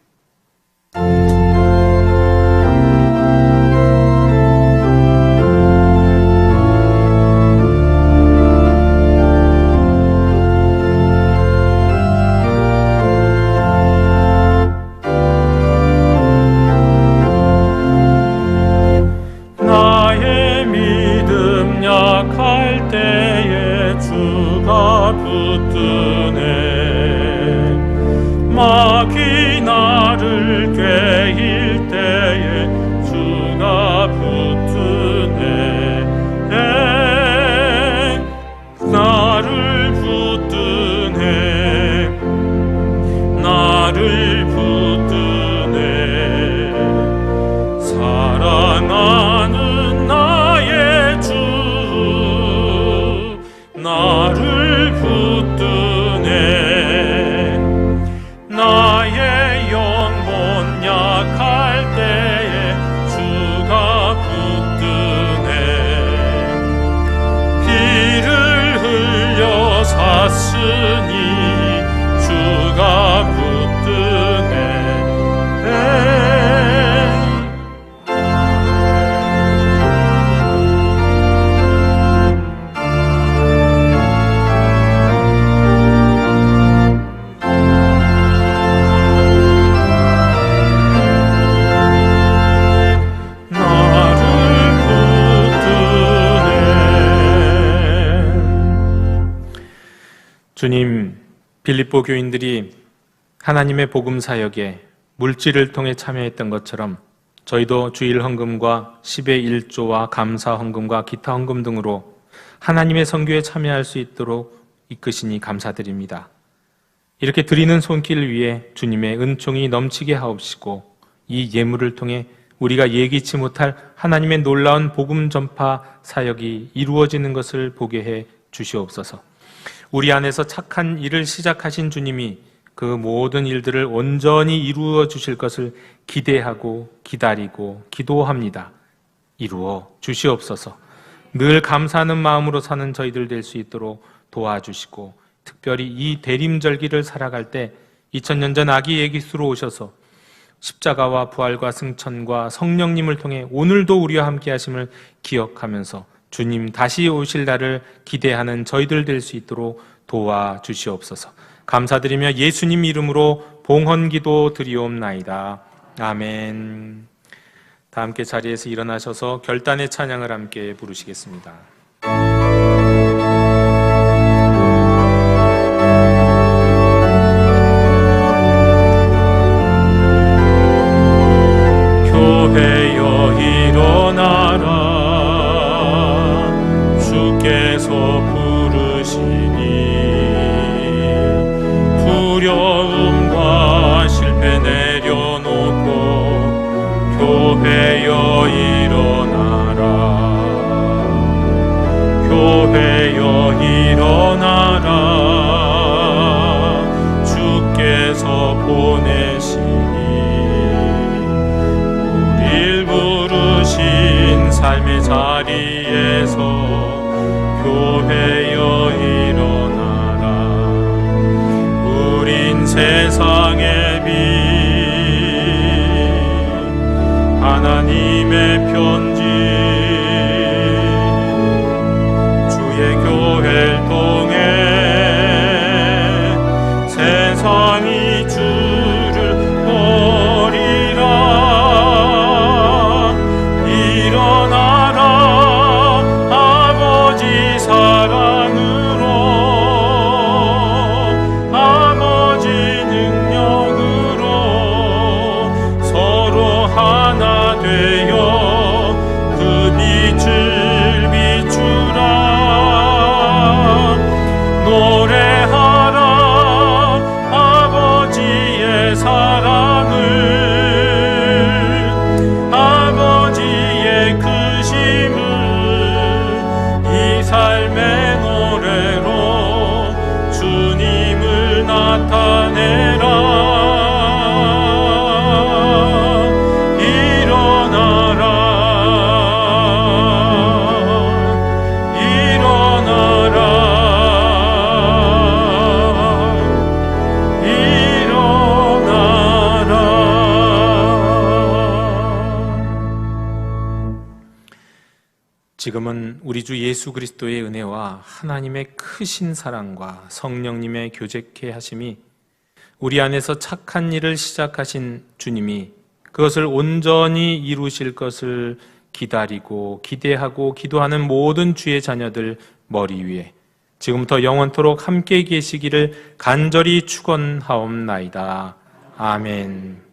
나의 믿음 약할 때에 주가 붙드네. 마귀 나를 꾀일 때에 주가 붙드네. 나를 붙드네. 나를 붙드네. 사랑하는 나의 주 나를 붙드네. 나의 영혼 약할 때에 주가 붙드네. 피를 흘려 샀으니 주가 붙드네. 주님, 빌립보 교인들이 하나님의 복음 사역에 물질을 통해 참여했던 것처럼 저희도 주일 헌금과 10의 1조와 감사 헌금과 기타 헌금 등으로 하나님의 선교에 참여할 수 있도록 이끄시니 감사드립니다. 이렇게 드리는 손길 위에 주님의 은총이 넘치게 하옵시고 이 예물을 통해 우리가 예기치 못할 하나님의 놀라운 복음 전파 사역이 이루어지는 것을 보게 해 주시옵소서. 우리 안에서 착한 일을 시작하신 주님이 그 모든 일들을 온전히 이루어 주실 것을 기대하고 기다리고 기도합니다. 이루어 주시옵소서. 늘 감사하는 마음으로 사는 저희들 될 수 있도록 도와주시고, 특별히 이 대림절기를 살아갈 때 2000년 전 아기 예기수로 오셔서 십자가와 부활과 승천과 성령님을 통해 오늘도 우리와 함께 하심을 기억하면서 주님 다시 오실 날을 기대하는 저희들 될 수 있도록 도와주시옵소서. 감사드리며 예수님 이름으로 봉헌기도 드리옵나이다. 아멘. 다 함께 자리에서 일어나셔서 결단의 찬양을 함께 부르시겠습니다. 교회여 일어나라. 주께서 부르시니 두려움과 실패 내려놓고 교회여 일어나라. 교회여 일어나라. 주께서 보내시니 우릴 부르신 삶의 자리에서 교회여 일어나라. 우린 세상의 빛 하나님의 편지 주의 교회를 통해 세상이 주를 버리라. 일어나라. 아버지 사랑으로 아버지 능력 지금은 우리 주 예수 그리스도의 은혜와 하나님의 크신 사랑과 성령님의 교제케 하심이 우리 안에서 착한 일을 시작하신 주님이 그것을 온전히 이루실 것을 기다리고 기대하고 기도하는 모든 주의 자녀들 머리 위에 지금부터 영원토록 함께 계시기를 간절히 축원하옵나이다. 아멘.